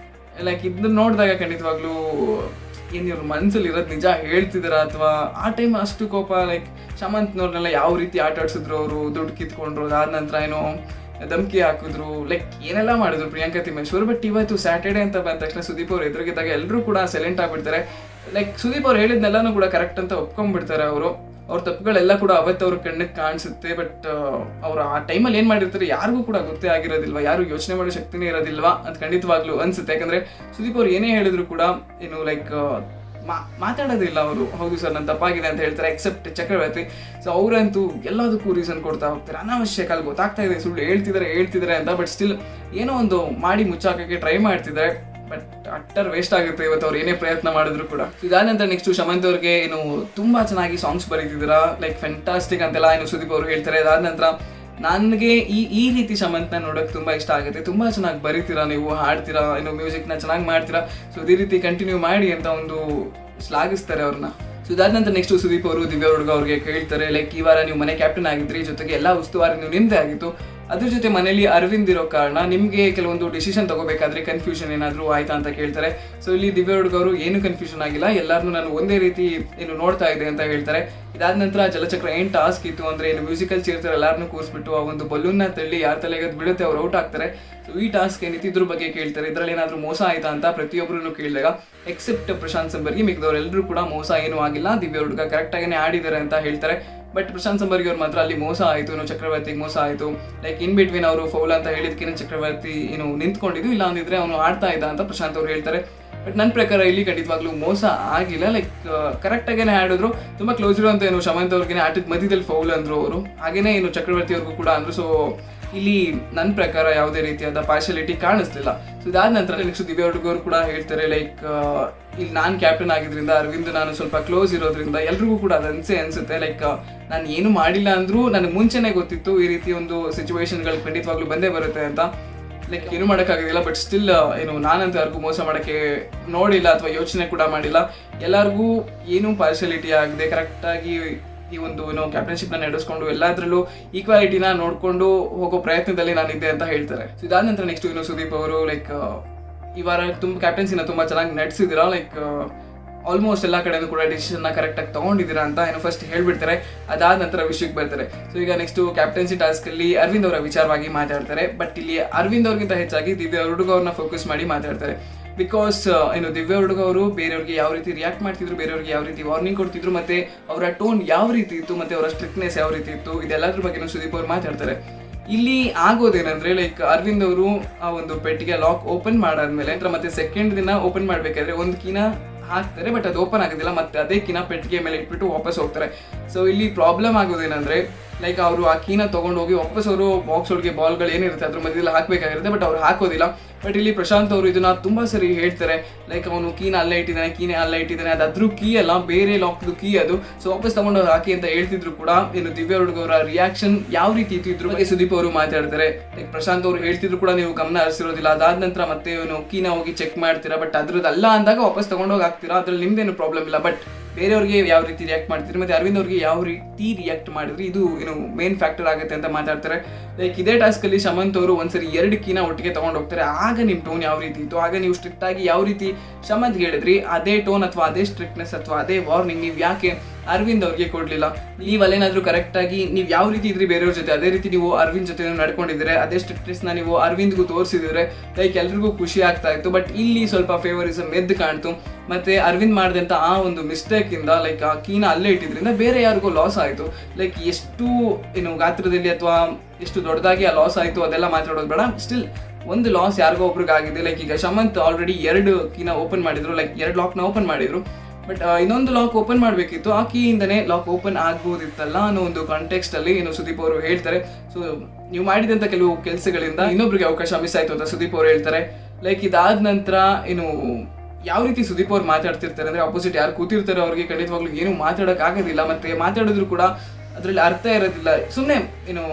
ಲೈಕ್ ಇದನ್ನ ನೋಡಿದಾಗ ಖಂಡಿತವಾಗ್ಲೂ ಇವ್ರ ಮನಸ್ಸಲ್ಲಿ ಇರೋದು ನಿಜ ಹೇಳ್ತಿದಾರ ಅಥವಾ ಆ ಟೈಮ್ ಅಷ್ಟು ಕೋಪ. ಲೈಕ್ ಶಮಂತ್ನವ್ರನ್ನೆಲ್ಲ ಯಾವ ರೀತಿ ಆಟ ಆಡ್ಸಿದ್ರು, ಅವರು ದುಡ್ಡು ಕಿತ್ಕೊಂಡ್ರು, ಅದಾದ ನಂತರ ಧಮ್ಕಿ ಹಾಕಿದ್ರು, ಲೈಕ್ ಏನೆಲ್ಲ ಮಾಡಿದ್ರು ಪ್ರಿಯಾಂಕಾ ತಿಮೇಶ್ ಅವರು. ಬಟ್ ಇವತ್ತು ಸ್ಯಾಟರ್ಡೆ ಅಂತ ಬಂದ ತಕ್ಷಣ ಸುದೀಪ್ ಅವ್ರು ಎದುರಿಗಿದ್ದಾಗ ಎಲ್ಲರೂ ಕೂಡ ಸೈಲೆಂಟ್ ಆಗಿಬಿಡ್ತಾರೆ. ಲೈಕ್ ಸುದೀಪ್ ಅವ್ರು ಹೇಳಿದ್ನೆಲ್ಲನೂ ಕೂಡ ಕರೆಕ್ಟ್ ಅಂತ ಒಪ್ಕೊಂಡ್ಬಿಡ್ತಾರೆ. ಅವ್ರ ತಪ್ಪುಗಳೆಲ್ಲ ಕೂಡ ಅವತ್ತು ಅವ್ರ ಕಣ್ಣಿಗೆ ಕಾಣಿಸುತ್ತೆ. ಬಟ್ ಅವ್ರು ಆ ಟೈಮಲ್ಲಿ ಏನು ಮಾಡಿರ್ತಾರೆ ಯಾರಿಗೂ ಕೂಡ ಗೊತ್ತೇ ಆಗಿರೋದಿಲ್ವಾ, ಯಾರು ಯೋಚನೆ ಮಾಡೋ ಶಕ್ತಿನೇ ಇರೋದಿಲ್ವಾ ಅಂತ ಖಂಡಿತವಾಗ್ಲೂ ಅನ್ಸುತ್ತೆ. ಯಾಕಂದ್ರೆ ಸುದೀಪ್ ಅವ್ರು ಏನೇ ಹೇಳಿದ್ರು ಕೂಡ ಲೈಕ್ ಮಾತಾಡೋದಿಲ್ಲ ಅವರು. ಹೌದು ಸರ್ ನನ್ನ ತಪ್ಪಾಗಿದೆ ಅಂತ ಹೇಳ್ತಾರೆ, ಎಕ್ಸೆಪ್ಟ್ ಚಕ್ರವರ್ತಿ. ಸೊ ಅವರಂತೂ ಎಲ್ಲದಕ್ಕೂ ರೀಸನ್ ಕೊಡ್ತಾ ಹೋಗ್ತಾರೆ. ಅನಾವಶ್ಯಕ ಅಲ್ಲಿ ಗೊತ್ತಾಗ್ತಾ ಇದೆ ಸುಳ್ಳು ಹೇಳ್ತಿದ್ದಾರೆ ಅಂತ, ಬಟ್ ಸ್ಟಿಲ್ ಏನೋ ಒಂದು ಮಾಡಿ ಮುಚ್ಚಾಕಕ್ಕೆ ಟ್ರೈ ಮಾಡ್ತಿದ್ದಾರೆ. ಬಟ್ ಅಟ್ಟರ್ ವೇಸ್ಟ್ ಆಗುತ್ತೆ ಇವತ್ತು ಅವ್ರು ಏನೇ ಪ್ರಯತ್ನ ಮಾಡಿದ್ರು ಕೂಡ. ಇದಾದ ನಂತರ ನೆಕ್ಸ್ಟ್ ಶಮಂತ್ ಅವ್ರಿಗೆ ತುಂಬಾ ಚೆನ್ನಾಗಿ ಸಾಂಗ್ಸ್ ಬರೀತಿದ್ದೀರಾ, ಲೈಕ್ ಫ್ಯಾಂಟಾಸ್ಟಿಕ್ ಅಂತೆಲ್ಲ ಸುದೀಪ್ ಅವರು ಹೇಳ್ತಾರೆ. ಅದಾದ ನಂತರ ನನಗೆ ಈ ರೀತಿ ಶಮಂತ್ನ ನೋಡೋಕೆ ತುಂಬ ಇಷ್ಟ ಆಗುತ್ತೆ, ತುಂಬ ಚೆನ್ನಾಗಿ ಬರೀತೀರಾ, ನೀವು ಹಾಡ್ತೀರಾ, ಮ್ಯೂಸಿಕ್ನ ಚೆನ್ನಾಗಿ ಮಾಡ್ತೀರಾ, ಸೊ ಇದೇ ರೀತಿ ಕಂಟಿನ್ಯೂ ಮಾಡಿ ಅಂತ ಶ್ಲಾಘಿಸ್ತಾರೆ ಅವ್ರನ್ನ. ಸೊ ಇದಾದ ನಂತರ ನೆಕ್ಸ್ಟ್ ಸುದೀಪ್ ಅವರು ದಿವ್ಯ ಹುಡುಗ ಅವ್ರಿಗೆ ಕೇಳ್ತಾರೆ. ಲೈಕ್ ಈ ವಾರ ನೀವು ಮನೆ ಕ್ಯಾಪ್ಟನ್ ಆಗಿದ್ರಿ, ಜೊತೆಗೆ ಎಲ್ಲ ಉಸ್ತುವಾರಿ ನಿಮ್ಮದೇ ಆಗಿತ್ತು, ಅದ್ರ ಜೊತೆ ಮನೇಲಿ ಅರವಿಂದ್ ಇರೋ ಕಾರಣ ನಿಮಗೆ ಕೆಲವೊಂದು ಡಿಸಿಷನ್ ತಗೋಬೇಕಾದ್ರೆ ಕನ್ಫ್ಯೂಷನ್ ಏನಾದರೂ ಆಯ್ತಾ ಅಂತ ಕೇಳ್ತಾರೆ. ಸೊ ಇಲ್ಲಿ ದಿವ್ಯ ಹುಡುಗ ಅವರು ಏನು ಕನ್ಫ್ಯೂಷನ್ ಆಗಿಲ್ಲ, ಎಲ್ಲರನ್ನೂ ನಾನು ಒಂದೇ ರೀತಿ ನೋಡ್ತಾ ಇದೆ ಅಂತ ಹೇಳ್ತಾರೆ. ಇದಾದ ನಂತರ ಜಲಚಕ್ರ ಏನು ಟಾಸ್ಕ್ ಇತ್ತು ಅಂದರೆ ಮ್ಯೂಸಿಕಲ್ ಚೇರ್ತಾರೆ ಎಲ್ಲರನ್ನೂ ಕೂರಿಸ್ಬಿಟ್ಟು ಆ ಒಂದು ಬಲೂನ್ನ ತಳ್ಳಿ ಯಾರ ತಲೆಗೆ ಅದು ಬೀಳುತ್ತೆ ಅವ್ರು ಔಟ್ ಆಗ್ತಾರೆ. ಸೊ ಈ ಟಾಸ್ಕ್ ಏನಿತ್ತು ಇದ್ರ ಬಗ್ಗೆ ಕೇಳ್ತಾರೆ, ಇದರಲ್ಲಿ ಏನಾದರೂ ಮೋಸ ಆಯ್ತಾ ಅಂತ ಪ್ರತಿಯೊಬ್ಬರೂ ಕೇಳಿದಾಗ ಎಕ್ಸೆಪ್ಟ್ ಪ್ರಶಾಂತ್ ಸಂಬರ್ಗಿ ಮಿಕ್ದವರೆಲ್ಲರೂ ಕೂಡ ಮೋಸ ಏನೂ ಆಗಿಲ್ಲ, ದಿವ್ಯ ಹುಡುಗ ಕರೆಕ್ಟಾಗೇ ಆಡಿದ್ದಾರೆ ಅಂತ ಹೇಳ್ತಾರೆ. ಬಟ್ ಪ್ರಶಾಂತ್ ಸಂಬರ್ಗಿ ಅವ್ರು ಮಾತ್ರ ಅಲ್ಲಿ ಮೋಸ ಆಯಿತು, ಚಕ್ರವರ್ತಿಗೆ ಮೋಸ ಆಯಿತು. ಲೈಕ್ ಇನ್ ಬಿಟ್ವೀನ್ ಅವರು ಫೌಲ್ ಅಂತ ಹೇಳಿದ್ಕಿನ ಚಕ್ರವರ್ತಿ ನಿಂತ್ಕೊಂಡಿದ್ದು, ಇಲ್ಲ ಅಂದಿದ್ರೆ ಅವನು ಆಡ್ತಾ ಇದ್ದ ಅಂತ ಪ್ರಶಾಂತ್ ಅವ್ರು ಹೇಳ್ತಾರೆ. ಬಟ್ ನನ್ನ ಪ್ರಕಾರ ಇಲ್ಲಿ ಖಂಡಿತವಾಗ್ಲೂ ಮೋಸ ಆಗಿಲ್ಲ, ಲೈಕ್ ಕರೆಕ್ಟಾಗೇನೆ ಆಡಿದ್ರು, ತುಂಬ ಕ್ಲೋಸ್ ಇರುವಂತ ಶಮಂತ್ ಅವ್ರಿಗೆ ಆಟದ ಮಧ್ಯದಲ್ಲಿ ಫೌಲ್ ಅಂದ್ರು ಅವರು, ಹಾಗೇನೆ ಚಕ್ರವರ್ತಿ ಅವ್ರಿಗೂ ಕೂಡ ಅಂದ್ರು. ಸೊ ಇಲ್ಲಿ ನನ್ನ ಪ್ರಕಾರ ಯಾವುದೇ ರೀತಿಯಾದ ಪಾರ್ಶಾಲಿಟಿ ಕಾಣಿಸ್ಲಿಲ್ಲ. ಸೊ ಇದಾದ ನಂತರ ನೆಕ್ಸ್ಟ್ ದಿವ್ಯ ಹುಡುಗರು ಕೂಡ ಹೇಳ್ತಾರೆ, ಲೈಕ್ ಇಲ್ಲಿ ನಾನು ಕ್ಯಾಪ್ಟನ್ ಆಗಿದ್ರಿಂದ ಅರವಿಂದ್ ನಾನು ಸ್ವಲ್ಪ ಕ್ಲೋಸ್ ಇರೋದ್ರಿಂದ ಎಲ್ರಿಗೂ ಕೂಡ ಅದು ಅನ್ಸುತ್ತೆ. ಲೈಕ್ ನಾನು ಏನು ಮಾಡಿಲ್ಲ ಅಂದ್ರೂ ನನಗೆ ಮುಂಚೆನೇ ಗೊತ್ತಿತ್ತು ಈ ರೀತಿ ಒಂದು ಸಿಚುವೇಶನ್ಗಳು ಖಂಡಿತವಾಗ್ಲೂ ಬಂದೇ ಬರುತ್ತೆ ಅಂತ. ಲೈಕ್ ಏನು ಮಾಡೋಕ್ಕಾಗೋದಿಲ್ಲ, ಬಟ್ ಸ್ಟಿಲ್ ನಾನಂತೂ ಯಾರಿಗೂ ಮೋಸ ಮಾಡೋಕ್ಕೆ ನೋಡಿಲ್ಲ ಅಥವಾ ಯೋಚನೆ ಕೂಡ ಮಾಡಿಲ್ಲ. ಎಲ್ಲರಿಗೂ ಏನೂ ಪಾರ್ಶಾಲಿಟಿ ಆಗದೆ ಕರೆಕ್ಟಾಗಿ ಈ ಒಂದು ಕ್ಯಾಪ್ಟನ್ಶಿಪ್ನ ನಡೆಸ್ಕೊಂಡು ಎಲ್ಲದರಲ್ಲೂ ಈಕ್ವಾಲಿಟಿನ ನೋಡಿಕೊಂಡು ಹೋಗೋ ಪ್ರಯತ್ನದಲ್ಲಿ ನಾನಿದ್ದೆ ಅಂತ ಹೇಳ್ತಾರೆ. ಸೊ ಇದಾದ ನಂತರ ನೆಕ್ಸ್ಟ್ ಸುದೀಪ್ ಅವರು ಲೈಕ್ ಈ ವಾರ ಕ್ಯಾಪ್ಟನ್ಸಿನ ತುಂಬ ಚೆನ್ನಾಗಿ ನಡೆಸಿದ್ದೀರಾ, ಲೈಕ್ ಆಲ್ಮೋಸ್ಟ್ ಎಲ್ಲ ಕಡೆಯೂ ಕೂಡ ಡಿಸಿಷನ್ನ ಕರೆಕ್ಟಾಗಿ ತೊಗೊಂಡಿದ್ದೀರಾ ಅಂತ ಫಸ್ಟ್ ಹೇಳ್ಬಿಡ್ತಾರೆ. ಅದಾದ ನಂತರ ವಿಷಯಕ್ಕೆ ಬರ್ತಾರೆ. ಸೊ ಈಗ ನೆಕ್ಸ್ಟ್ ಕ್ಯಾಪ್ಟನ್ಸಿ ಟಾಸ್ಕಲ್ಲಿ ಅರವಿಂದ್ ಅವರ ವಿಚಾರವಾಗಿ ಮಾತಾಡ್ತಾರೆ. ಬಟ್ ಇಲ್ಲಿ ಅರವಿಂದ್ ಅವ್ರಿಗಿಂತ ಹೆಚ್ಚಾಗಿ ದಿವ್ಯ ಹುಡುಗ ಅವ್ರನ್ನ ಫೋಕಸ್ ಮಾಡಿ ಮಾತಾಡ್ತಾರೆ. ಬಿಕಾಸ್ ದಿವ್ಯ ಹುಡುಗ ಅವರು ಬೇರೆಯವ್ರಿಗೆ ಯಾವ ರೀತಿ ರಿಯಾಕ್ಟ್ ಮಾಡ್ತಿದ್ರು, ಬೇರೆಯವ್ರಿಗೆ ಯಾವ ರೀತಿ ವಾರ್ನಿಂಗ್ ಕೊಡ್ತಿದ್ರು, ಮತ್ತೆ ಅವರ ಟೋನ್ ಯಾವ ರೀತಿ ಇತ್ತು, ಮತ್ತೆ ಅವರ ಸ್ಟ್ರಿಕ್ಟ್ನೆಸ್ ಯಾವ ರೀತಿ ಇತ್ತು, ಇದೆಲ್ಲದ್ರ ಬಗ್ಗೆ ಸುದೀಪ್ ಅವ್ರು ಮಾತಾಡ್ತಾರೆ. ಇಲ್ಲಿ ಆಗೋದೇನಂದ್ರೆ ಲೈಕ್ ಅರವಿಂದ್ ಅವರು ಆ ಒಂದು ಪೆಟ್ಟಿಗೆ ಲಾಕ್ ಓಪನ್ ಮಾಡಾದ್ಮೇಲೆ ಮತ್ತೆ ಸೆಕೆಂಡ್ ದಿನ ಓಪನ್ ಮಾಡಬೇಕಾದ್ರೆ ಒಂದು ಕೀನ ಹಾಕ್ತಾರೆ, ಬಟ್ ಅದು ಓಪನ್ ಆಗೋದಿಲ್ಲ, ಮತ್ತೆ ಅದೇ ಕೀನ ಪೆಟ್ಟಿಗೆ ಮೇಲೆ ಇಟ್ಬಿಟ್ಟು ವಾಪಸ್ ಹೋಗ್ತಾರೆ. ಸೊ ಇಲ್ಲಿ ಪ್ರಾಬ್ಲಮ್ ಆಗೋದೇನಂದ್ರೆ ಲೈಕ್ ಅವರು ಆ ಕೀನ ತೊಗೊಂಡೋಗಿ ವಾಪಸ್ ಅವರು ಬಾಕ್ಸ್ ಒಳಗೆ ಬಾಲ್ಗಳು ಏನಿರುತ್ತೆ ಅದ್ರ ಮಧ್ಯದಲ್ಲಿ ಹಾಕಬೇಕಾಗಿರುತ್ತೆ, ಬಟ್ ಅವ್ರು ಹಾಕೋದಿಲ್ಲ. ಬಟ್ ಇಲ್ಲಿ ಪ್ರಶಾಂತ್ ಅವರು ಇದನ್ನ ತುಂಬಾ ಸರಿ ಹೇಳ್ತಾರೆ, ಲೈಕ್ ಅವನು ಕೀನ ಅಲ್ಲೇ ಇಟ್ಟಿದ್ದಾನೆ, ಕೀನೇ ಅಲ್ಲೇ ಇಟ್ಟಿದ್ದಾನೆ, ಅದ್ರ ಕೀ ಅಲ್ಲ, ಬೇರೆ ಲಾಕ್ದು ಕೀ ಅದು, ಸೊ ವಾಪಸ್ ತಗೊಂಡು ಹಾಕಿ ಅಂತ ಹೇಳ್ತಿದ್ರು ಕೂಡ ಇನ್ನು ದಿವ್ಯಾ ಹುಡುಗವರ ರಿಯಾಕ್ಷನ್ ಯಾವ ರೀತಿ ಇತ್ತಿದ್ರು ಬಗ್ಗೆ ಸುದೀಪ್ ಅವರು ಮಾತಾಡ್ತಾರೆ. ಲೈಕ್ ಪ್ರಶಾಂತ್ ಅವರು ಹೇಳ್ತಿದ್ರು ಕೂಡ ನೀವು ಗಮನ ಹರಿಸಿರೋದಿಲ್ಲ, ಅದಾದ ನಂತರ ಮತ್ತೆ ಇವನು ಕೀನ ಹೋಗಿ ಚೆಕ್ ಮಾಡ್ತೀರಾ, ಬಟ್ ಅದ್ರದ್ದಲ್ಲ ಅಂದಾಗ ವಾಪಸ್ ತಗೊಂಡೋಗಿ ಹಾಕ್ತೀರಾ, ಅದ್ರಲ್ಲಿ ನಿಮ್ದೇನು ಪ್ರಾಬ್ಲಮ್ ಇಲ್ಲ, ಬಟ್ ಬೇರೆಯವ್ರಿಗೆ ಯಾವ ರೀತಿ ರಿಯಾಕ್ಟ್ ಮಾಡ್ತೀರಿ ಮತ್ತೆ ಅರವಿಂದ್ ಅವ್ರಿಗೆ ಯಾವ ರೀತಿ ರಿಯಾಕ್ಟ್ ಮಾಡಿದ್ರಿ ಇದು ಏನು ಮೇನ್ ಫ್ಯಾಕ್ಟರ್ ಆಗುತ್ತೆ ಅಂತ ಮಾತಾಡ್ತಾರೆ. ಲೈಕ್ ಇದೇ ಟಾಸ್ಕ್ ಅಲ್ಲಿ ಶಮಂತ್ ಅವರು ಒಂದ್ಸರಿ 2 ಕೀನ ಒಟ್ಟಿಗೆ ತಗೊಂಡು ಹೋಗ್ತಾರೆ. ಆಗ ನಿಮ್ ಟೋನ್ ಯಾವ ರೀತಿ ಇತ್ತು, ಆಗ ನೀವು ಸ್ಟ್ರಿಕ್ಟ್ ಆಗಿ ಯಾವ ರೀತಿ ಶಮಂತ್ ಹೇಳಿದ್ರಿ, ಅದೇ ಟೋನ್ ಅಥವಾ ಅದೇ ಸ್ಟ್ರಿಕ್ಟ್ನೆಸ್ ಅಥವಾ ಅದೇ ವಾರ್ನಿಂಗ್ ನೀವು ಯಾಕೆ ಅರವಿಂದ್ ಅವ್ರಿಗೆ ಕೊಡ್ಲಿಲ್ಲ? ನೀವು ಅಲ್ಲೇನಾದ್ರೂ ಕರೆಕ್ಟ್ ಆಗಿ ನೀವು ಯಾವ ರೀತಿ ಇದ್ರಿ ಬೇರೆಯವ್ರ ಜೊತೆ ಅದೇ ರೀತಿ ನೀವು ಅರವಿಂದ್ ಜೊತೆ ನಡ್ಕೊಂಡಿದ್ರೆ, ಅದೇ ಸ್ಟ್ರಿಕ್ಟ್ನೆಸ್ ನ ನೀವು ಅರವಿಂದ್ಗೂ ತೋರಿಸಿದ್ರೆ ಲೈಕ್ ಎಲ್ರಿಗೂ ಖುಷಿ ಆಗ್ತಾ ಇತ್ತು. ಬಟ್ ಇಲ್ಲಿ ಸ್ವಲ್ಪ ಫೇವರಿಸಮ್ ಎದ್ದು ಕಾಣ್ತು. ಮತ್ತೆ ಅರವಿಂದ್ ಮಾಡಿದಂತ ಆ ಒಂದು ಮಿಸ್ಟೇಕ್ ಇಂದ ಲೈಕ್ ಆ ಕೀನ ಅಲ್ಲೇ ಇಟ್ಟಿದ್ರಿಂದ ಬೇರೆ ಯಾರಿಗೂ ಲಾಸ್ ಆಯ್ತು. ಲೈಕ್ ಎಷ್ಟು ಏನು ಗಾತ್ರದಲ್ಲಿ ಅಥವಾ ಎಷ್ಟು ದೊಡ್ಡದಾಗಿ ಆ ಲಾಸ್ ಆಯ್ತು ಅದೆಲ್ಲ ಮಾತಾಡೋದು ಬೇಡ, ಸ್ಟಿಲ್ ಒಂದು ಲಾಸ್ ಯಾರಿಗೋ ಒಬ್ರಿಗೆ ಆಗಿದೆ. ಲೈಕ್ ಈಗ ಶಮಂತ್ ಆಲ್ರೆಡಿ 2 ಕೀನ ಓಪನ್ ಮಾಡಿದ್ರು, ಲೈಕ್ 2 ಲಾಕ್ನ ಓಪನ್ ಮಾಡಿದ್ರು, ಬಟ್ ಇನ್ನೊಂದು ಲಾಕ್ ಓಪನ್ ಮಾಡಬೇಕಿತ್ತು, ಆ ಕೀಯಿಂದನೇ ಲಾಕ್ ಓಪನ್ ಆಗ್ಬೋದಿತ್ತಲ್ಲ ಅನ್ನೋ ಒಂದು ಕಾಂಟೆಕ್ಸ್ಟ್ ಅಲ್ಲಿ ಏನು ಸುದೀಪ್ ಅವರು ಹೇಳ್ತಾರೆ. ಸೊ ನೀವು ಮಾಡಿದಂತ ಕೆಲವು ಕೆಲಸಗಳಿಂದ ಇನ್ನೊಬ್ರಿಗೆ ಅವಕಾಶ ಮಿಸ್ ಆಯ್ತು ಅಂತ ಸುದೀಪ್ ಅವರು ಹೇಳ್ತಾರೆ. ಲೈಕ್ ಇದಾದ ನಂತರ ಏನು ಯಾವ ರೀತಿ ಸುದೀಪ್ ಅವ್ರು ಮಾತಾಡ್ತಿರ್ತಾರೆ ಅಂದ್ರೆ ಆಪೋಸಿಟ್ ಯಾರು ಕೂತಿರ್ತಾರೆ ಅವ್ರಿಗೆ ಖಂಡಿತವಾಗ್ಲೂ ಏನು ಮಾತಾಡಕ್ ಆಗೋದಿಲ್ಲ, ಮತ್ತೆ ಮಾತಾಡಿದ್ರು ಕೂಡ ಅದ್ರಲ್ಲಿ ಅರ್ಥ ಇರೋದಿಲ್ಲ, ಸುಮ್ಮನೆ ಏನು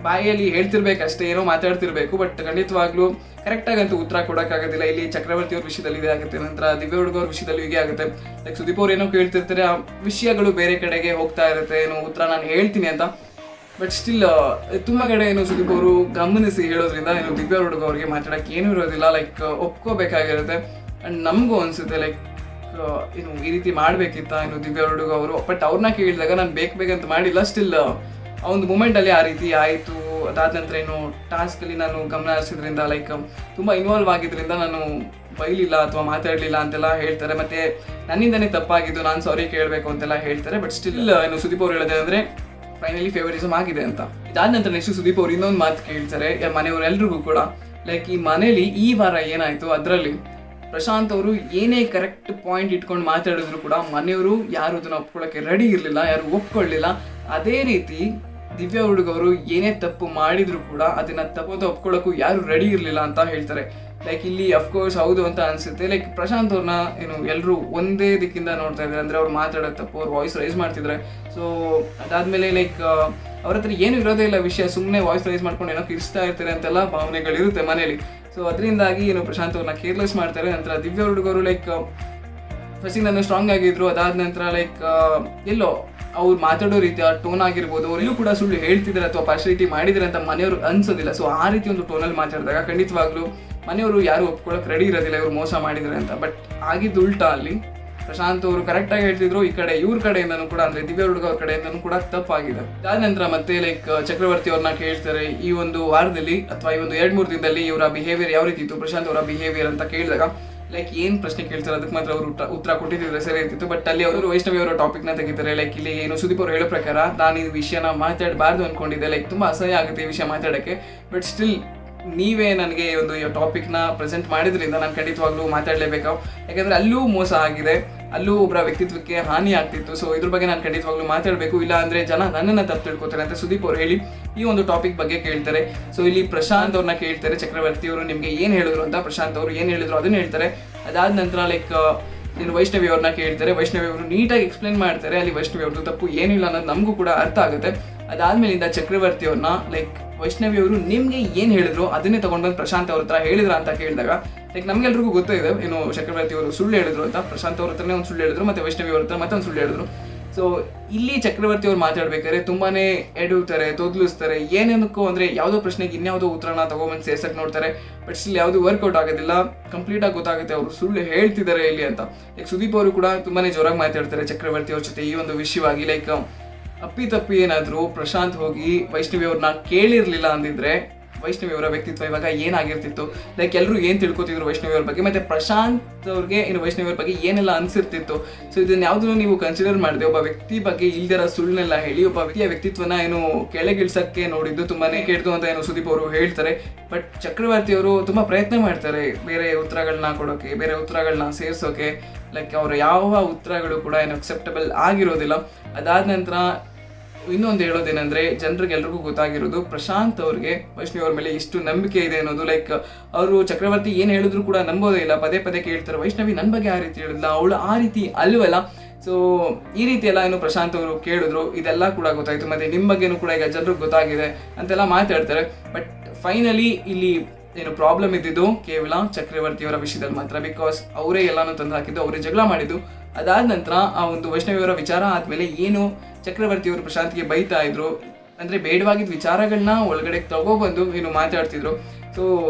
ಬಾಯಲ್ಲಿ ಹೇಳ್ತಿರ್ಬೇಕಷ್ಟೇ, ಏನೋ ಮಾತಾಡ್ತಿರ್ಬೇಕು, ಬಟ್ ಖಂಡಿತವಾಗ್ಲೂ ಕರೆಕ್ಟಾಗಿ ಅಂತೂ ಉತ್ತರ ಕೊಡೋಕ್ಕಾಗೋದಿಲ್ಲ. ಇಲ್ಲಿ ಚಕ್ರವರ್ತಿ ಅವ್ರ ವಿಷಯದಲ್ಲಿ ಇದೇ ಆಗುತ್ತೆ, ನಂತರ ದಿವ್ಯ ಹುಡುಗವ್ರ ವಿಷಯದಲ್ಲಿ ಹೀಗೆ ಆಗುತ್ತೆ. ಲೈಕ್ ಸುದೀಪ್ ಅವ್ರು ಏನೋ ಕೇಳ್ತಿರ್ತಾರೆ, ಆ ವಿಷಯಗಳು ಬೇರೆ ಕಡೆಗೆ ಹೋಗ್ತಾ ಇರುತ್ತೆ, ಏನೋ ಉತ್ತರ ನಾನು ಹೇಳ್ತೀನಿ ಅಂತ, ಬಟ್ ಸ್ಟಿಲ್ ತುಂಬ ಕಡೆ ಏನು ಸುದೀಪ್ ಅವರು ಗಮನಿಸಿ ಹೇಳೋದ್ರಿಂದ ಏನು ದಿವ್ಯ ಹುಡುಗ ಅವ್ರಿಗೆ ಮಾತಾಡೋಕ್ಕೆ ಏನೂ ಇರೋದಿಲ್ಲ, ಲೈಕ್ ಒಪ್ಕೋಬೇಕಾಗಿರುತ್ತೆ. ಆ್ಯಂಡ್ ನಮಗೂ ಅನಿಸುತ್ತೆ ಲೈಕ್ ಏನು ಈ ರೀತಿ ಮಾಡಬೇಕಿತ್ತ ಏನು ದಿವ್ಯ ಹುಡುಗ ಅವರು, ಬಟ್ ಅವ್ರನ್ನ ಕೇಳಿದಾಗ ನಾನು ಬೇಕಂತ ಮಾಡಿಲ್ಲ, ಸ್ಟಿಲ್ ಆ ಒಂದು ಮೂಮೆಂಟಲ್ಲಿ ಆ ರೀತಿ ಆಯಿತು. ಅದಾದ ನಂತರ ಏನು ಟಾಸ್ಕಲ್ಲಿ ನಾನು ಗಮನ ಹರಿಸಿದ್ರಿಂದ ಲೈಕ್ ತುಂಬ ಇನ್ವಾಲ್ವ್ ಆಗಿದ್ದರಿಂದ ನಾನು ಬೈಲಿಲ್ಲ ಅಥವಾ ಮಾತಾಡಲಿಲ್ಲ ಅಂತೆಲ್ಲ ಹೇಳ್ತಾರೆ. ಮತ್ತು ನನ್ನಿಂದನೇ ತಪ್ಪಾಗಿದ್ದು, ನಾನು ಸಾರಿ ಕೇಳಬೇಕು ಅಂತೆಲ್ಲ ಹೇಳ್ತಾರೆ. ಬಟ್ ಸ್ಟಿಲ್ ಏನು ಸುದೀಪ್ ಅವ್ರು ಹೇಳೋದೇ ಅಂದರೆ ಫೈನಲಿ ಫೇವರಿಸಮ್ ಆಗಿದೆ ಅಂತ. ಇದಾದ ನಂತರ ನೆಕ್ಸ್ಟ್ ಸುದೀಪ್ ಅವ್ರು ಇನ್ನೊಂದು ಮಾತು ಕೇಳ್ತಾರೆ ಮನೆಯವರೆಲ್ರಿಗೂ ಕೂಡ, ಲೈಕ್ ಈ ಮನೇಲಿ ಈ ವಾರ ಏನಾಯಿತು ಅದರಲ್ಲಿ ಪ್ರಶಾಂತ್ ಅವರು ಏನೇ ಕರೆಕ್ಟ್ ಪಾಯಿಂಟ್ ಇಟ್ಕೊಂಡು ಮಾತಾಡಿದ್ರು ಕೂಡ ಮನೆಯವರು ಯಾರು ಅದನ್ನು ಒಪ್ಕೊಳ್ಳೋಕ್ಕೆ ರೆಡಿ ಇರಲಿಲ್ಲ, ಯಾರು ಒಪ್ಕೊಳ್ಳಿಲ್ಲ. ಅದೇ ರೀತಿ ದಿವ್ಯ ಹುಡುಗವರು ಏನೇ ತಪ್ಪು ಮಾಡಿದ್ರು ಕೂಡ ಅದನ್ನ ತಪ್ಪು ಒಪ್ಕೊಳ್ಳೋಕ್ಕೂ ಯಾರು ರೆಡಿ ಇರಲಿಲ್ಲ ಅಂತ ಹೇಳ್ತಾರೆ. ಲೈಕ್ ಇಲ್ಲಿ ಅಫ್ಕೋರ್ಸ್ ಹೌದು ಅಂತ ಅನ್ಸುತ್ತೆ. ಲೈಕ್ ಪ್ರಶಾಂತ್ ಅವ್ರನ್ನ ಏನು ಎಲ್ಲರೂ ಒಂದೇ ದಿಕ್ಕಿಂದ ನೋಡ್ತಾ ಇದ್ದಾರೆ, ಅಂದರೆ ಅವ್ರು ಮಾತಾಡೋದು ತಪ್ಪು, ಅವ್ರು ವಾಯ್ಸ್ ರೈಸ್ ಮಾಡ್ತಿದ್ದಾರೆ. ಸೊ ಅದಾದ್ಮೇಲೆ ಲೈಕ್ ಅವ್ರ ಹತ್ರ ಏನು ಇರೋದೇ ಇಲ್ಲ ವಿಷಯ, ಸುಮ್ಮನೆ ವಾಯ್ಸ್ ರೈಸ್ ಮಾಡ್ಕೊಂಡು ಏನೋ ಕಿರಿಸ್ತಾ ಇರ್ತಾರೆ ಅಂತೆಲ್ಲ ಭಾವನೆಗಳಿರುತ್ತೆ ಮನೇಲಿ. ಸೊ ಅದರಿಂದಾಗಿ ಏನು ಪ್ರಶಾಂತ್ ಅವ್ರನ್ನ ಕೇರ್ಲೆಸ್ ಮಾಡ್ತಾರೆ. ನಂತರ ದಿವ್ಯ ಹುಡುಗರು ಲೈಕ್ ಫಸ್ಟಿಗೆ ನಾನು ಸ್ಟ್ರಾಂಗ್ ಆಗಿದ್ರು, ಅದಾದ ನಂತರ ಲೈಕ್ ಎಲ್ಲೋ ಅವ್ರು ಮಾತಾಡೋ ರೀತಿ ಆ ಟೋನ್ ಆಗಿರ್ಬೋದು, ಅವ್ರು ಎಲ್ಲೂ ಕೂಡ ಸುಳ್ಳು ಹೇಳ್ತಿದ್ದಾರೆ ಅಥವಾ ಪಾರ್ಶಿಯಾಲಿಟಿ ಮಾಡಿದ್ದಾರೆ ಅಂತ ಮನೆಯವರು ಅನ್ಸೋದಿಲ್ಲ. ಸೊ ಆ ರೀತಿ ಒಂದು ಟೋನಲ್ಲಿ ಮಾತಾಡಿದಾಗ ಖಂಡಿತವಾಗ್ಲೂ ಮನೆಯವರು ಯಾರು ಒಪ್ಕೊಳ್ಳೋಕೆ ರೆಡಿ ಇರೋದಿಲ್ಲ ಇವ್ರು ಮೋಸ ಮಾಡಿದ್ದಾರೆ ಅಂತ. ಬಟ್ ಆಗಿದ್ದು ಉಲ್ಟಾ, ಅಲ್ಲಿ ಪ್ರಶಾಂತ್ ಅವರು ಕರೆಕ್ಟಾಗಿ ಹೇಳ್ತಿದ್ರು, ಈ ಕಡೆ ಇವ್ರ ಕಡೆಯಿಂದನೂ ಕೂಡ ಅಂದರೆ ದಿವ್ಯ ಹುಡುಗ ಅವ್ರ ಕಡೆಯಿಂದನೂ ಕೂಡ ತಪ್ಪಾಗಿದೆ. ಅದಾದ ನಂತರ ಮತ್ತೆ ಲೈಕ್ ಚಕ್ರವರ್ತಿ ಅವ್ರನ್ನ ಕೇಳ್ತಾರೆ, ಈ ಒಂದು ವಾರದಲ್ಲಿ ಅಥವಾ ಈ ಒಂದು 2-3 ದಿನದಲ್ಲಿ ಇವರ ಬಿಹೇವಿಯರ್ ಯಾವ ರೀತಿ ಇತ್ತು, ಪ್ರಶಾಂತ್ ಅವರ ಬಿಹೇವಿಯರ್ ಅಂತ ಕೇಳಿದಾಗ ಲೈಕ್ ಏನು ಪ್ರಶ್ನೆ ಕೇಳ್ತಾರೆ ಅದಕ್ಕೆ ಮಾತ್ರ ಅವರು ಉತ್ತರ ಕೊಟ್ಟಿದ್ರೆ ಸರಿ ಇರ್ತಿತ್ತು. ಬಟ್ ಅಲ್ಲಿ ಅವರು ವೈಷ್ಣವಿ ಅವರ ಟಾಪಿಕ್ನ ತೆಗಿತಾರೆ. ಲೈಕ್ ಇಲ್ಲಿ ಏನು ಸುದೀಪ್ ಅವರು ಹೇಳೋ ಪ್ರಕಾರ ನಾನು ಈ ವಿಷಯನ ಮಾತಾಡಬಾರ್ದು ಅನ್ಕೊಂಡಿದ್ದೆ, ಲೈಕ್ ತುಂಬ ಅಸಹ್ಯ ಆಗುತ್ತೆ ಈ ವಿಷಯ ಮಾತಾಡೋಕ್ಕೆ, ಬಟ್ ಸ್ಟಿಲ್ ನೀವೇ ನನಗೆ ಒಂದು ಟಾಪಿಕ್ನ ಪ್ರೆಸೆಂಟ್ ಮಾಡಿದ್ರಿಂದ ನಾನು ಖಂಡಿತವಾಗ್ಲೂ ಮಾತಾಡಲೇಬೇಕು, ಯಾಕಂದರೆ ಅಲ್ಲೂ ಮೋಸ ಆಗಿದೆ, ಅಲ್ಲೂ ಒಬ್ಬರ ವ್ಯಕ್ತಿತ್ವಕ್ಕೆ ಹಾನಿ ಆಗ್ತಿತ್ತು. ಸೊ ಇದ್ರ ಬಗ್ಗೆ ನಾನು ಖಂಡಿತವಾಗ್ಲೂ ಮಾತಾಡಬೇಕು, ಇಲ್ಲ ಅಂದರೆ ಜನ ನನ್ನನ್ನು ತಪ್ಪು ತಿಳ್ಕೊತಾರೆ ಅಂತ ಸುದೀಪ್ ಅವರು ಹೇಳಿ ಈ ಒಂದು ಟಾಪಿಕ್ ಬಗ್ಗೆ ಕೇಳ್ತಾರೆ. ಸೊ ಇಲ್ಲಿ ಪ್ರಶಾಂತ್ ಅವ್ರನ್ನ ಕೇಳ್ತಾರೆ ಚಕ್ರವರ್ತಿ ಅವರು ನಿಮಗೆ ಏನು ಹೇಳಿದ್ರು ಅಂತ. ಪ್ರಶಾಂತ್ ಅವರು ಏನು ಹೇಳಿದ್ರು ಅದನ್ನು ಹೇಳ್ತಾರೆ. ಅದಾದ ನಂತರ ಲೈಕ್ ಇನ್ನು ವೈಷ್ಣವಿ ಅವ್ರನ್ನ ಕೇಳ್ತಾರೆ. ವೈಷ್ಣವಿ ಅವರು ನೀಟಾಗಿ ಎಕ್ಸ್ಪ್ಲೇನ್ ಮಾಡ್ತಾರೆ, ಅಲ್ಲಿ ವೈಷ್ಣವಿ ಅವ್ರದ್ದು ತಪ್ಪು ಏನಿಲ್ಲ ಅನ್ನೋದು ನಮಗೂ ಕೂಡ ಅರ್ಥ ಆಗುತ್ತೆ. ಅದಾದ್ಮೇಲಿಂದ ಚಕ್ರವರ್ತಿ ಅವ್ರನ್ನ ಲೈಕ್ ವೈಷ್ಣವಿ ಅವರು ನಿಮಗೆ ಏನು ಹೇಳಿದ್ರು ಅದನ್ನೇ ತಗೊಂಡು ಬಂದು ಪ್ರಶಾಂತ್ ಅವ್ರ ಹತ್ರ ಹೇಳಿದ್ರ ಅಂತ ಕೇಳಿದಾಗ ಲೈಕ್ ನಮ್ಗೆಲ್ರಿಗೂ ಗೊತ್ತಿದೆ ಏನು ಚಕ್ರವರ್ತಿ ಅವರು ಸುಳ್ಳು ಹೇಳಿದ್ರು ಅಂತ. ಪ್ರಶಾಂತ್ ಅವ್ರ ಹತ್ರನೇ ಒಂದು ಸುಳ್ಳು ಹೇಳಿದ್ರು, ಮತ್ತೆ ವೈಷ್ಣವಿ ಅವ್ರ ಹತ್ರ ಮತ್ತೊಂದು ಸುಳ್ಳು ಹೇಳಿದ್ರು. ಸೊ ಇಲ್ಲಿ ಚಕ್ರವರ್ತಿ ಅವ್ರು ಮಾತಾಡ್ಬೇಕಾದ್ರೆ ತುಂಬಾನೇ ಎಡುತ್ತಾರೆ, ತೊದಲಿಸ್ತಾರೆ, ಏನೇನಕ್ಕೂ ಅಂದರೆ ಯಾವುದೋ ಪ್ರಶ್ನೆಗೆ ಇನ್ಯಾವುದೋ ಉತ್ತರನ ತಗೊಂಬಂದು ಸೇರ್ಸಕ್ಕೆ ನೋಡ್ತಾರೆ. ಬಟ್ ಸ್ಟಿಲ್ ಯಾವುದು ವರ್ಕೌಟ್ ಆಗೋದಿಲ್ಲ, ಕಂಪ್ಲೀಟಾಗಿ ಗೊತ್ತಾಗುತ್ತೆ ಅವರು ಸುಳ್ಳು ಹೇಳ್ತಿದ್ದಾರೆ ಇಲ್ಲಿ ಅಂತ. ಲೈಕ್ ಸುದೀಪ್ ಅವರು ಕೂಡ ತುಂಬಾನೇ ಜೋರಾಗಿ ಮಾತಾಡ್ತಾರೆ ಚಕ್ರವರ್ತಿ ಅವ್ರ ಜೊತೆ ಈ ಒಂದು ವಿಷಯವಾಗಿ. ಲೈಕ್ ಅಪ್ಪಿ ಏನಾದರೂ ಪ್ರಶಾಂತ್ ಹೋಗಿ ವೈಷ್ಣವಿ ಅವ್ರನ್ನ ಕೇಳಿರ್ಲಿಲ್ಲ ಅಂದಿದ್ರೆ ವೈಷ್ಣವಿ ಅವರ ವ್ಯಕ್ತಿತ್ವ ಇವಾಗ ಏನಾಗಿರ್ತಿತ್ತು, ಲೈಕ್ ಎಲ್ಲರೂ ಏನು ತಿಳ್ಕೊತಿದ್ರು ವೈಷ್ಣವಿ ಅವ್ರ ಬಗ್ಗೆ, ಮತ್ತೆ ಪ್ರಶಾಂತ್ ಅವ್ರಿಗೆ ಇನ್ನು ವೈಷ್ಣವಿ ಅವ್ರ ಬಗ್ಗೆ ಏನೆಲ್ಲ ಅನ್ಸಿರ್ತಿತ್ತು. ಸೊ ಇದನ್ನ ಯಾವುದನ್ನು ನೀವು ಕನ್ಸಿಡರ್ ಮಾಡಿದೆ, ಒಬ್ಬ ವ್ಯಕ್ತಿ ಬಗ್ಗೆ ಇಲ್ದಿರ ಸುಳ್ಳನ್ನೆಲ್ಲ ಹೇಳಿ ಒಬ್ಬ ವ್ಯಕ್ತಿಯ ವ್ಯಕ್ತಿತ್ವನ ಏನು ಕೆಳಗಿಳಿಸಕ್ಕೆ ನೋಡಿದ್ದು ತುಂಬಾನೇ ಕೆಡ್ದು ಅಂತ ಏನು ಸುದೀಪ್ ಅವರು ಹೇಳ್ತಾರೆ. ಬಟ್ ಚಕ್ರವರ್ತಿ ಅವರು ತುಂಬಾ ಪ್ರಯತ್ನ ಮಾಡ್ತಾರೆ ಬೇರೆ ಉತ್ತರಗಳನ್ನ ಕೊಡೋಕೆ, ಬೇರೆ ಉತ್ತರಗಳನ್ನ ಸೇರಿಸೋಕೆ. ಲೈಕ್ ಅವರ ಯಾವ ಉತ್ತರಗಳು ಕೂಡ ಏನು ಅಕ್ಸೆಪ್ಟಬಲ್ ಆಗಿರೋದಿಲ್ಲ. ಅದಾದ ನಂತರ ಇನ್ನೊಂದು ಹೇಳೋದೇನೆಂದರೆ, ಜನರಿಗೆ ಎಲ್ರಿಗೂ ಗೊತ್ತಾಗಿರೋದು ಪ್ರಶಾಂತ್ ಅವ್ರಿಗೆ ವೈಷ್ಣವಿ ಅವ್ರ ಮೇಲೆ ಎಷ್ಟು ನಂಬಿಕೆ ಇದೆ ಅನ್ನೋದು. ಲೈಕ್ ಅವರು ಚಕ್ರವರ್ತಿ ಏನು ಹೇಳಿದ್ರು ಕೂಡ ನಂಬೋದೇ ಇಲ್ಲ, ಪದೇ ಪದೇ ಕೇಳ್ತಾರೆ ವೈಷ್ಣವಿ ನನ್ನ ಬಗ್ಗೆ ಆ ರೀತಿ ಹೇಳಿದ್ಲ, ಅವಳು ಆ ರೀತಿ ಅಲ್ವಲ್ಲ. ಸೊ ಈ ರೀತಿ ಎಲ್ಲ ಏನು ಪ್ರಶಾಂತ್ ಅವರು ಕೇಳಿದ್ರು, ಇದೆಲ್ಲ ಕೂಡ ಗೊತ್ತಾಯಿತು. ಮತ್ತು ನಿಮ್ಮ ಬಗ್ಗೆನೂ ಕೂಡ ಈಗ ಜನರಿಗೆ ಗೊತ್ತಾಗಿದೆ ಅಂತೆಲ್ಲ ಮಾತಾಡ್ತಾರೆ. ಬಟ್ ಫೈನಲಿ ಇಲ್ಲಿ ಏನು ಪ್ರಾಬ್ಲಮ್ ಇದ್ದಿದ್ದು ಕೇವಲ ಚಕ್ರವರ್ತಿಯವರ ವಿಷಯದಲ್ಲಿ ಮಾತ್ರ. ಬಿಕಾಸ್ ಅವರೇ ಎಲ್ಲಾನು ತಂದು ಹಾಕಿದ್ದು, ಅವರೇ ಜಗಳ ಮಾಡಿದ್ದು. ಅದಾದ ನಂತರ ಆ ಒಂದು ವೈಷ್ಣವಿಯವರ ವಿಚಾರ ಆದಮೇಲೆ ಏನು ಚಕ್ರವರ್ತಿಯವರು ಪ್ರಶಾಂತ್ಗೆ ಬೈತಾ ಇದ್ರು, ಅಂದರೆ ಬೇಡವಾಗಿದ್ದ ವಿಚಾರಗಳನ್ನ ಒಳಗಡೆ ತಗೊಬಂದು ಏನು ಮಾತಾಡ್ತಿದ್ರು. ಸೊ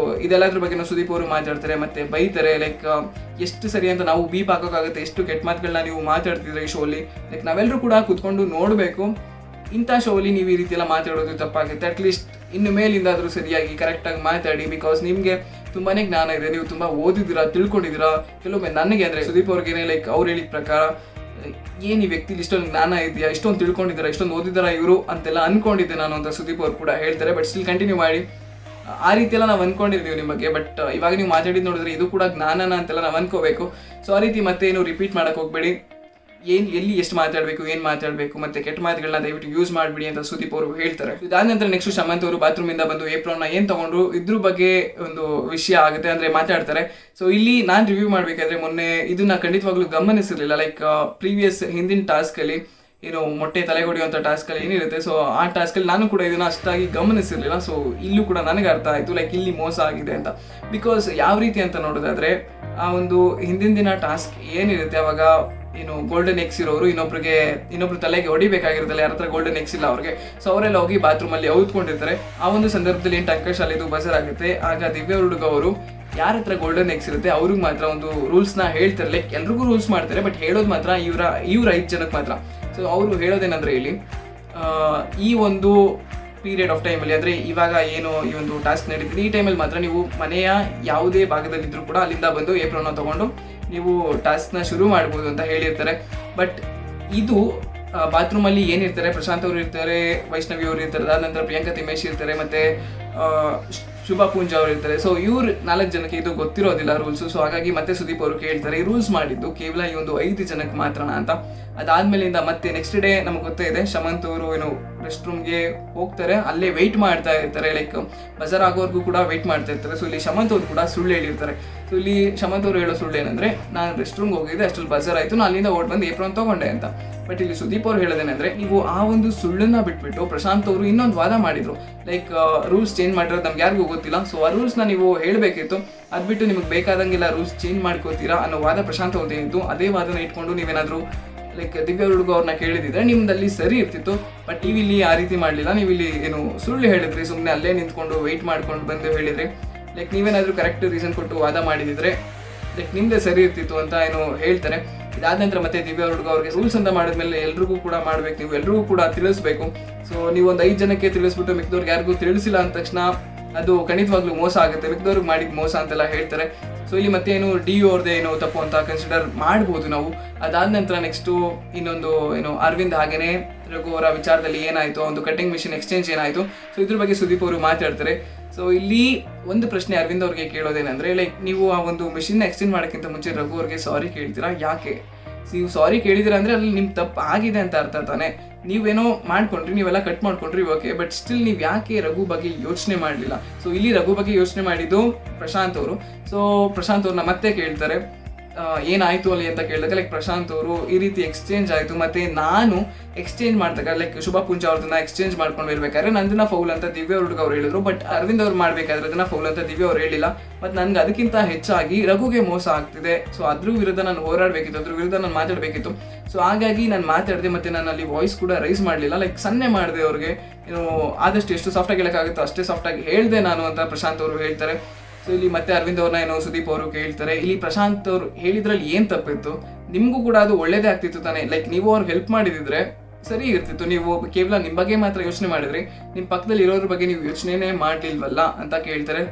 ಇದೆಲ್ಲದ್ರ ಬಗ್ಗೆ ಸುದೀಪ್ ಅವರು ಮಾತಾಡ್ತಾರೆ ಮತ್ತು ಬೈತಾರೆ. ಲೈಕ್ ಎಷ್ಟು ಸರಿ ಅಂತ ನಾವು ಬೀಪ್ ಹಾಕೋಕ್ಕಾಗುತ್ತೆ, ಎಷ್ಟು ಕೆಟ್ಟ ಮಾತುಗಳನ್ನ ನೀವು ಮಾತಾಡ್ತಿದ್ರೆ ಈ ಶೋಲಿ. ಲೈಕ್ ನಾವೆಲ್ಲರೂ ಕೂಡ ಕೂತ್ಕೊಂಡು ನೋಡಬೇಕು, ಇಂಥ ಶೋಲಿ ನೀವು ಈ ರೀತಿ ಎಲ್ಲ ಮಾತಾಡೋದು ತಪ್ಪಾಗುತ್ತೆ. ಅಟ್ಲೀಸ್ಟ್ ಇನ್ನು ಮೇಲಿಂದಾದರೂ ಸರಿಯಾಗಿ ಕರೆಕ್ಟಾಗಿ ಮಾತಾಡಿ. ಬಿಕಾಸ್ ನಿಮಗೆ ತುಂಬಾ ಜ್ಞಾನ ಇದೆ, ನೀವು ತುಂಬ ಓದಿದ್ದೀರಾ, ತಿಳ್ಕೊಂಡಿದ್ದೀರಾ. ಕೆಲವೊಮ್ಮೆ ನನಗೆ ಅಂದರೆ ಸುದೀಪ್ ಅವ್ರಿಗೇನೆ ಲೈಕ್ ಅವ್ರು ಹೇಳಿದ ಪ್ರಕಾರ ಏನು ಈ ವ್ಯಕ್ತಿಲಿ ಇಷ್ಟೊಂದು ಜ್ಞಾನ ಇದೆಯಾ, ಇಷ್ಟೊಂದು ತಿಳ್ಕೊಂಡಿದ್ದಾರೆ, ಇಷ್ಟೊಂದು ಓದಿದಾರ ಇವರು ಅಂತೆಲ್ಲ ಅಂದ್ಕೊಂಡಿದ್ದೆ ನಾನು ಅಂತ ಸುದೀಪ್ ಅವ್ರು ಕೂಡ ಹೇಳ್ತಾರೆ. ಬಟ್ ಸ್ಟಿಲ್ ಕಂಟಿನ್ಯೂ ಮಾಡಿ, ಆ ರೀತಿ ಎಲ್ಲ ನಾವು ಅಂದ್ಕೊಂಡಿರ್ತೀವಿ ನಿಮ್ಮ ಬಗ್ಗೆ. ಬಟ್ ಇವಾಗ ನೀವು ಮಾತಾಡಿದ್ದು ನೋಡಿದ್ರೆ ಇದು ಕೂಡ ಜ್ಞಾನನ ಅಂತೆಲ್ಲ ನಾವು ಅಂದ್ಕೋಬೇಕು. ಸೊ ಆ ರೀತಿ ಮತ್ತೆ ಏನು ರಿಪೀಟ್ ಮಾಡೋಕೆ ಹೋಗ್ಬೇಡಿ. ಎಲ್ಲಿ ಎಷ್ಟು ಮಾತಾಡಬೇಕು, ಏನು ಮಾತಾಡಬೇಕು, ಮತ್ತು ಕೆಟ್ಟ ಮಾತುಗಳನ್ನ ದಯವಿಟ್ಟು ಯೂಸ್ ಮಾಡಿಬಿಡಿ ಅಂತ ಸುದೀಪ್ ಅವರು ಹೇಳ್ತಾರೆ. ಇದಾದ ನಂತರ ನೆಕ್ಸ್ಟ್ ಶಮಂತ್ ಅವರು ಬಾತ್ರೂಮಿಂದ ಬಂದು ಏಪ್ರಾನ್ನ ಏನು ತೊಗೊಂಡ್ರು ಇದ್ರ ಬಗ್ಗೆ ಒಂದು ವಿಷಯ ಆಗುತ್ತೆ, ಅಂದರೆ ಮಾತಾಡ್ತಾರೆ. ಸೊ ಇಲ್ಲಿ ನಾನು ರಿವ್ಯೂ ಮಾಡಬೇಕಾದ್ರೆ ಮೊನ್ನೆ ಇದನ್ನ ಖಂಡಿತವಾಗ್ಲೂ ಗಮನಿಸಿರಲಿಲ್ಲ. ಲೈಕ್ ಪ್ರೀವಿಯಸ್ ಹಿಂದಿನ ಟಾಸ್ಕಲ್ಲಿ ಏನು ಮೊಟ್ಟೆ ತಲೆಗೊಡಿಯುವಂಥ ಟಾಸ್ಕಲ್ಲಿ ಏನಿರುತ್ತೆ, ಸೊ ಆ ಟಾಸ್ಕಲ್ಲಿ ನಾನು ಕೂಡ ಇದನ್ನು ಅಷ್ಟಾಗಿ ಗಮನಿಸಿರಲಿಲ್ಲ. ಸೊ ಇಲ್ಲೂ ಕೂಡ ನನಗೆ ಅರ್ಥ ಆಯಿತು ಲೈಕ್ ಇಲ್ಲಿ ಮೋಸ ಆಗಿದೆ ಅಂತ. ಬಿಕಾಸ್ ಯಾವ ರೀತಿ ಅಂತ ನೋಡೋದಾದರೆ, ಆ ಒಂದು ಹಿಂದಿನ ದಿನ ಟಾಸ್ಕ್ ಏನಿರುತ್ತೆ ಅವಾಗ ಏನು ಗೋಲ್ಡನ್ ಎಕ್ಸ್ ಇರೋರು ಇನ್ನೊಬ್ರು ತಲೆಗೆ ಹೊಡಿಬೇಕಾಗಿರುತ್ತಲ್ಲ, ಯಾರ ಹತ್ರ ಗೋಲ್ಡನ್ ಎಕ್ಸ್ ಇಲ್ಲ ಅವ್ರಿಗೆ. ಸೊ ಅವರೆಲ್ಲ ಹೋಗಿ ಬಾತ್ರೂಮಲ್ಲಿ ಔತ್ಕೊಂಡಿರ್ತಾರೆ. ಆ ಒಂದು ಸಂದರ್ಭದಲ್ಲಿ ಏನು ಟಂಕಶಾಲಿದು ಬಜರ್ ಆಗುತ್ತೆ. ಆಗ ದಿವ್ಯ ಹುಡುಗ ಅವರು ಯಾರ ಹತ್ರ ಗೋಲ್ಡನ್ ಎಕ್ಸ್ ಇರುತ್ತೆ ಅವ್ರಿಗೆ ಮಾತ್ರ ಒಂದು ರೂಲ್ಸ್ನ ಹೇಳ್ತಾರೆ. ಲೈಕ್ ಎಲ್ರಿಗೂ ರೂಲ್ಸ್ ಮಾಡ್ತಾರೆ, ಬಟ್ ಹೇಳೋದು ಮಾತ್ರ ಇವ್ರ 5 ಜನಕ್ಕೆ ಮಾತ್ರ. ಸೊ ಅವರು ಹೇಳೋದೇನಂದ್ರೆ ಇಲ್ಲಿ ಈ ಒಂದು ಪೀರಿಯಡ್ ಆಫ್ ಟೈಮಲ್ಲಿ, ಅಂದರೆ ಇವಾಗ ಏನು ಈ ಒಂದು ಟಾಸ್ಕ್ ನಡೀತಿದೆ ಈ ಟೈಮಲ್ಲಿ ಮಾತ್ರ ನೀವು ಮನೆಯ ಯಾವುದೇ ಭಾಗದಲ್ಲಿದ್ದರೂ ಕೂಡ ಅಲ್ಲಿಂದ ಬಂದು ಏಪ್ರನ್ನ ತೊಗೊಂಡು ನೀವು ಟಾಸ್ಕ್ನ ಶುರು ಮಾಡ್ಬೋದು ಅಂತ ಹೇಳಿರ್ತಾರೆ. ಬಟ್ ಇದು ಬಾತ್ರೂಮಲ್ಲಿ ಏನಿರ್ತಾರೆ, ಪ್ರಶಾಂತ್ ಅವರು ಇರ್ತಾರೆ, ವೈಷ್ಣವಿ ಅವರು ಇರ್ತಾರೆ, ಅದಾದ ನಂತರ ಪ್ರಿಯಾಂಕಾ ತಿಮೇಶ್ ಇರ್ತಾರೆ, ಮತ್ತು ಶುಭಾ ಪೂಂಜಾ ಅವರು ಇರ್ತಾರೆ. ಸೊ ಇವ್ರು 4 ಜನಕ್ಕೆ ಇದು ಗೊತ್ತಿರೋದಿಲ್ಲ ರೂಲ್ಸು. ಸೊ ಹಾಗಾಗಿ ಮತ್ತೆ ಸುದೀಪ್ ಅವರು ಕೇಳ್ತಾರೆ, ಈ ರೂಲ್ಸ್ ಮಾಡಿದ್ದು ಕೇವಲ ಈ ಒಂದು 5 ಜನಕ್ಕೆ ಮಾತ್ರನಾ ಅಂತ. ಅದಾದ್ಮೇಲಿಂದ ಮತ್ತೆ ನೆಕ್ಸ್ಟ್ ಡೇ ನಮಗೆ ಗೊತ್ತೇ ಇದೆ, ಶಮಂತ್ ಅವರು ಏನು ರೆಸ್ಟ್ ರೂಮ್ಗೆ ಹೋಗ್ತಾರೆ, ಅಲ್ಲೇ ವೆಯ್ಟ್ ಮಾಡ್ತಾ ಇರ್ತಾರೆ. ಲೈಕ್ ಬಜಾರ್ ಆಗೋರ್ಗೂ ಕೂಡ ವೆಯ್ಟ್ ಮಾಡ್ತಾ ಇರ್ತಾರೆ. ಸೊ ಇಲ್ಲಿ ಶಮಂತ್ ಅವರು ಕೂಡ ಸುಳ್ಳು ಹೇಳಿರ್ತಾರೆ. ಸೊ ಇಲ್ಲಿ ಶಮಂತ್ ಅವರು ಹೇಳೋ ಸುಳ್ಳು ಏನಂದರೆ, ನಾನು ರೆಸ್ಟ್ ರೂಮ್ಗೆ ಹೋಗಿದ್ದೆ, ಅಷ್ಟರಲ್ಲಿ ಬಜಾರ್ ಆಯಿತು, ನಾನು ಅಲ್ಲಿಂದ ಓಡ್ ಬಂದು ಏಪ್ರನ್ ತೊಗೊಂಡೆ ಅಂತ. ಬಟ್ ಇಲ್ಲಿ ಸುದೀಪ್ ಅವರು ಹೇಳೋದೇನೆಂದರೆ, ನೀವು ಆ ಒಂದು ಸುಳ್ಳನ್ನು ಬಿಟ್ಬಿಟ್ಟು ಪ್ರಶಾಂತ್ ಅವರು ಇನ್ನೊಂದು ವಾದ ಮಾಡಿದರು. ಲೈಕ್ ರೂಲ್ಸ್ ಚೇಂಜ್ ಮಾಡಿರೋದು ನಮ್ಗೆ ಯಾರಿಗೂ ಗೊತ್ತಿಲ್ಲ, ಸೊ ಆ ರೂಲ್ಸ್ನ ನೀವು ಹೇಳಬೇಕಿತ್ತು. ಅದು ಬಿಟ್ಟು ನಿಮಗೆ ಬೇಕಾದಂಗೆಲ್ಲ ರೂಲ್ಸ್ ಚೇಂಜ್ ಮಾಡ್ಕೋತೀರಾ ಅನ್ನೋ ವಾದ ಪ್ರಶಾಂತ್ ಅವ್ರದ್ದು ಏನಿತ್ತು, ಅದೇ ವಾದನ ಇಟ್ಕೊಂಡು ನೀವೇನಾದರೂ ಲೈಕ್ ದಿವ್ಯ ಹುಡುಗ ಅವ್ರನ್ನ ಕೇಳಿದಿದ್ರೆ ನಿಮ್ದಲ್ಲಿ ಸರಿ ಇರ್ತಿತ್ತು. ಬಟ್ ನೀವಿಲ್ಲಿ ಆ ರೀತಿ ಮಾಡಲಿಲ್ಲ. ನೀವು ಇಲ್ಲಿ ಏನು ಸುಳ್ಳು ಹೇಳಿದ್ರಿ, ಸುಮ್ಮನೆ ಅಲ್ಲೇ ನಿಂತ್ಕೊಂಡು ವೆಯ್ಟ್ ಮಾಡ್ಕೊಂಡು ಬಂದು ಹೇಳಿದ್ರಿ. ಲೈಕ್ ನೀವೇನಾದರೂ ಕರೆಕ್ಟ್ ರೀಸನ್ ಕೊಟ್ಟು ವಾದ ಮಾಡಿದಿದ್ರೆ ಲೈಕ್ ನಿಮ್ಮದೇ ಸರಿ ಇರ್ತಿತ್ತು ಅಂತ ಏನು ಹೇಳ್ತಾರೆ. ಇದಾದ ನಂತರ ಮತ್ತೆ ದಿವ್ಯ ಹುಡುಗ ಅವ್ರಿಗೆ ರೂಲ್ಸ್ ಅಂತ ಮಾಡಿದ್ಮೇಲೆ ಎಲ್ರಿಗೂ ಕೂಡ ಮಾಡ್ಬೇಕು, ನೀವು ಎಲ್ರಿಗೂ ಕೂಡ ತಿಳಿಸ್ಬೇಕು. ಸೊ ನೀವು ಒಂದು 5 ಜನಕ್ಕೆ ತಿಳಿಸ್ಬಿಟ್ಟು ಮಿಕ್ದವ್ರಿಗೆ ಯಾರಿಗೂ ತಿಳಿಸಿಲ್ಲ ಅಂದ ತಕ್ಷಣ ಅದು ಖಂಡಿತವಾಗ್ಲೂ ಮೋಸ ಆಗುತ್ತೆ, ಮಿಕ್ದವ್ರಿಗೆ ಮಾಡಿದ ಮೋಸ ಅಂತೆಲ್ಲ ಹೇಳ್ತಾರೆ. ಸೊ ಇಲ್ಲಿ ಮತ್ತೆ ಏನು ಡಿ ಅವ್ರದ್ದೇ ಏನೋ ತಪ್ಪು ಅಂತ ಕನ್ಸಿಡರ್ ಮಾಡ್ಬೋದು ನಾವು. ಅದಾದ ನಂತರ ನೆಕ್ಸ್ಟು ಇನ್ನೊಂದು ಏನು ಅರವಿಂದ್ ಹಾಗೇನೆ ರಘು ಅವರ ವಿಚಾರದಲ್ಲಿ ಏನಾಯಿತು, ಒಂದು ಕಟ್ಟಿಂಗ್ ಮಿಷಿನ್ ಎಕ್ಸ್ಚೇಂಜ್ ಏನಾಯಿತು, ಸೊ ಇದ್ರ ಬಗ್ಗೆ ಸುದೀಪ್ ಅವರು ಮಾತಾಡ್ತಾರೆ. ಸೊ ಇಲ್ಲಿ ಒಂದು ಪ್ರಶ್ನೆ ಅರವಿಂದ್ ಅವ್ರಿಗೆ ಕೇಳೋದೇನೆಂದರೆ, ಲೈಕ್ ನೀವು ಆ ಒಂದು ಮಿಷಿನ್ನ ಎಕ್ಸ್ಚೇಂಜ್ ಮಾಡೋಕ್ಕಿಂತ ಮುಂಚೆ ರಘು ಅವ್ರಿಗೆ ಸಾರಿ ಕೇಳ್ತೀರಾ, ಯಾಕೆ? ನೀವು ಸಾರಿ ಕೇಳಿದ್ದೀರಾ ಅಂದರೆ ಅಲ್ಲಿ ನಿಮ್ಮ ತಪ್ಪು ಆಗಿದೆ ಅಂತ ಅರ್ಥ ತಾನೆ. ನೀವೇನೋ ಮಾಡ್ಕೊಂಡ್ರಿ, ನೀವೆಲ್ಲ ಕಟ್ ಮಾಡ್ಕೊಂಡ್ರಿ, ಓಕೆ, ಬಟ್ ಸ್ಟಿಲ್ ನೀವು ಯಾಕೆ ರಘು ಬಗ್ಗೆ ಯೋಚನೆ ಮಾಡಲಿಲ್ಲ? ಸೊ ಇಲ್ಲಿ ರಘು ಬಗ್ಗೆ ಯೋಚನೆ ಮಾಡಿದ್ದು ಪ್ರಶಾಂತ್ ಅವರು. ಸೊ ಪ್ರಶಾಂತ್ ಅವ್ರನ್ನ ಮತ್ತೆ ಕೇಳ್ತಾರೆ ಏನಾಯಿತು ಅಲ್ಲಿ ಅಂತ ಕೇಳಿದಾಗ, ಲೈಕ್ ಪ್ರಶಾಂತ್ ಅವರು ಈ ರೀತಿ ಎಕ್ಸ್ಚೇಂಜ್ ಆಯಿತು, ಮತ್ತು ನಾನು ಎಕ್ಸ್ಚೇಂಜ್ ಮಾಡಿದಾಗ ಲೈಕ್ ಶುಭಾ ಪೂಂಜಾ ಅವ್ರನ್ನ ಎಕ್ಸ್ಚೇಂಜ್ ಮಾಡ್ಕೊಂಡು ಇರ್ಬೇಕಾದ್ರೆ ನಂದನ್ನ ಫೌಲ್ ಅಂತ ದಿವ್ಯ ಹುಡುಗ ಅವ್ರು ಹೇಳಿದ್ರು. ಬಟ್ ಅರವಿಂದ್ ಅವ್ರು ಮಾಡಬೇಕಾದ್ರೆ ಅದನ್ನ ಫೌಲ್ ಅಂತ ದಿವ್ಯ ಅವ್ರು ಹೇಳಿಲ್ಲ. ಮತ್ತು ನನಗೆ ಅದಕ್ಕಿಂತ ಹೆಚ್ಚಾಗಿ ರಘುಗೆ ಮೋಸ ಆಗ್ತಿದೆ, ಸೊ ಅದ್ರ ವಿರುದ್ಧ ನಾನು ಹೋರಾಡಬೇಕಿತ್ತು, ಅದ್ರ ವಿರುದ್ಧ ನಾನು ಮಾತಾಡಬೇಕಿತ್ತು. ಸೊ ಹಾಗಾಗಿ ನಾನು ಮಾತಾಡಿದೆ, ಮತ್ತು ನಾನು ಅಲ್ಲಿ ವಾಯ್ಸ್ ಕೂಡ ರೈಸ್ ಮಾಡಲಿಲ್ಲ, ಲೈಕ್ ಸನ್ನೆ ಮಾಡಿದೆ ಅವ್ರಿಗೆ. ಏನು ಆದಷ್ಟು ಎಷ್ಟು ಸಾಫ್ಟಾಗಿ ಹೇಳೋಕ್ಕಾಗುತ್ತೋ ಅಷ್ಟೇ ಸಾಫ್ಟಾಗಿ ಹೇಳಿದೆ ನಾನು ಅಂತ ಪ್ರಶಾಂತ್ ಅವರು ಹೇಳ್ತಾರೆ. ಸೊ ಇಲ್ಲಿ ಮತ್ತೆ ಅರವಿಂದ್ ಅವ್ರನ್ನ ಏನೋ ಸುದೀಪ್ ಅವರು ಕೇಳ್ತಾರೆ, ಇಲ್ಲಿ ಪ್ರಶಾಂತ್ ಅವರು ಹೇಳಿದ್ರಲ್ಲಿ ಏನು ತಪ್ಪಿತ್ತು? ನಿಮಗೂ ಕೂಡ ಅದು ಒಳ್ಳೇದೇ ಆಗ್ತಿತ್ತು ತಾನೆ. ಲೈಕ್ ನೀವು ಅವ್ರಿಗೆ ಹೆಲ್ಪ್ ಮಾಡಿದಿದ್ರೆ ಸರಿ ಇರ್ತಿತ್ತು. ನೀವು ಕೇವಲ ನಿಮ್ಮ ಬಗ್ಗೆ ಮಾತ್ರ ಯೋಚನೆ ಮಾಡಿದ್ರಿ, ನಿಮ್ಮ ಪಕ್ಕದಲ್ಲಿ ಇರೋದ್ರ ಬಗ್ಗೆ ನೀವು ಯೋಚನೆನೇ ಮಾಡಲಿಲ್ವಲ್ಲ ಅಂತ ಕೇಳ್ತಾರೆ.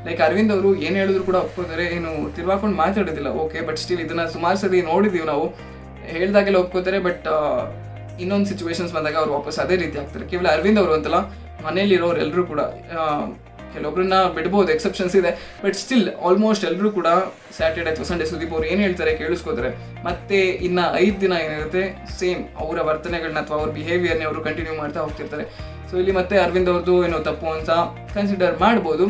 ಲೈಕ್ ಅರವಿಂದ್ ಅವರು ಏನು ಹೇಳಿದ್ರು ಕೂಡ ಒಪ್ಕೋತಾರೆ, ಏನು ತಿರ್ವಾಕೊಂಡು ಮಾತಾಡೋದಿಲ್ಲ, ಓಕೆ, ಬಟ್ ಸ್ಟಿಲ್ ಇದನ್ನು ಸುಮಾರು ಸರಿ ನೋಡಿದ್ದೀವಿ ನಾವು, ಹೇಳ್ದಾಗೆಲ್ಲ ಒಪ್ಕೋತಾರೆ. ಬಟ್ ಇನ್ನೊಂದು ಸಿಚುವೇಶನ್ಸ್ ಬಂದಾಗ ಅವ್ರು ವಾಪಸ್ ಅದೇ ರೀತಿ ಆಗ್ತಾರೆ. ಕೇವಲ ಅರವಿಂದ್ ಅವರು ಅಂತಲ್ಲ, ಮನೇಲಿರೋರು ಎಲ್ಲರೂ ಕೂಡ ಕೆಲವೊಬ್ಬರನ್ನ ಬಿಡ್ಬೋದು, ಎಕ್ಸೆಪ್ಷನ್ಸ್ ಇದೆ, ಬಟ್ ಸ್ಟಿಲ್ ಆಲ್ಮೋಸ್ಟ್ ಎಲ್ಲರೂ ಕೂಡ ಸ್ಯಾಟರ್ಡೆ ಅಥವಾ ಸಂಡೇ ಸುದೀಪ್ ಅವ್ರು ಏನು ಹೇಳ್ತಾರೆ ಕೇಳಿಸ್ಕೋತಾರೆ. ಮತ್ತೆ ಇನ್ನು 5 ದಿನ ಏನಿರುತ್ತೆ ಸೇಮ್ ಅವರ ವರ್ತನೆಗಳನ್ನ ಅಥವಾ ಅವ್ರ ಬಿಹೇವಿಯರ್ನೇ ಅವರು ಕಂಟಿನ್ಯೂ ಮಾಡ್ತಾ ಹೋಗ್ತಿರ್ತಾರೆ. ಸೊ ಇಲ್ಲಿ ಮತ್ತೆ ಅರವಿಂದ್ ಅವ್ರದ್ದು ಏನೋ ತಪ್ಪು ಅಂತ ಕನ್ಸಿಡರ್ ಮಾಡ್ಬೋದು.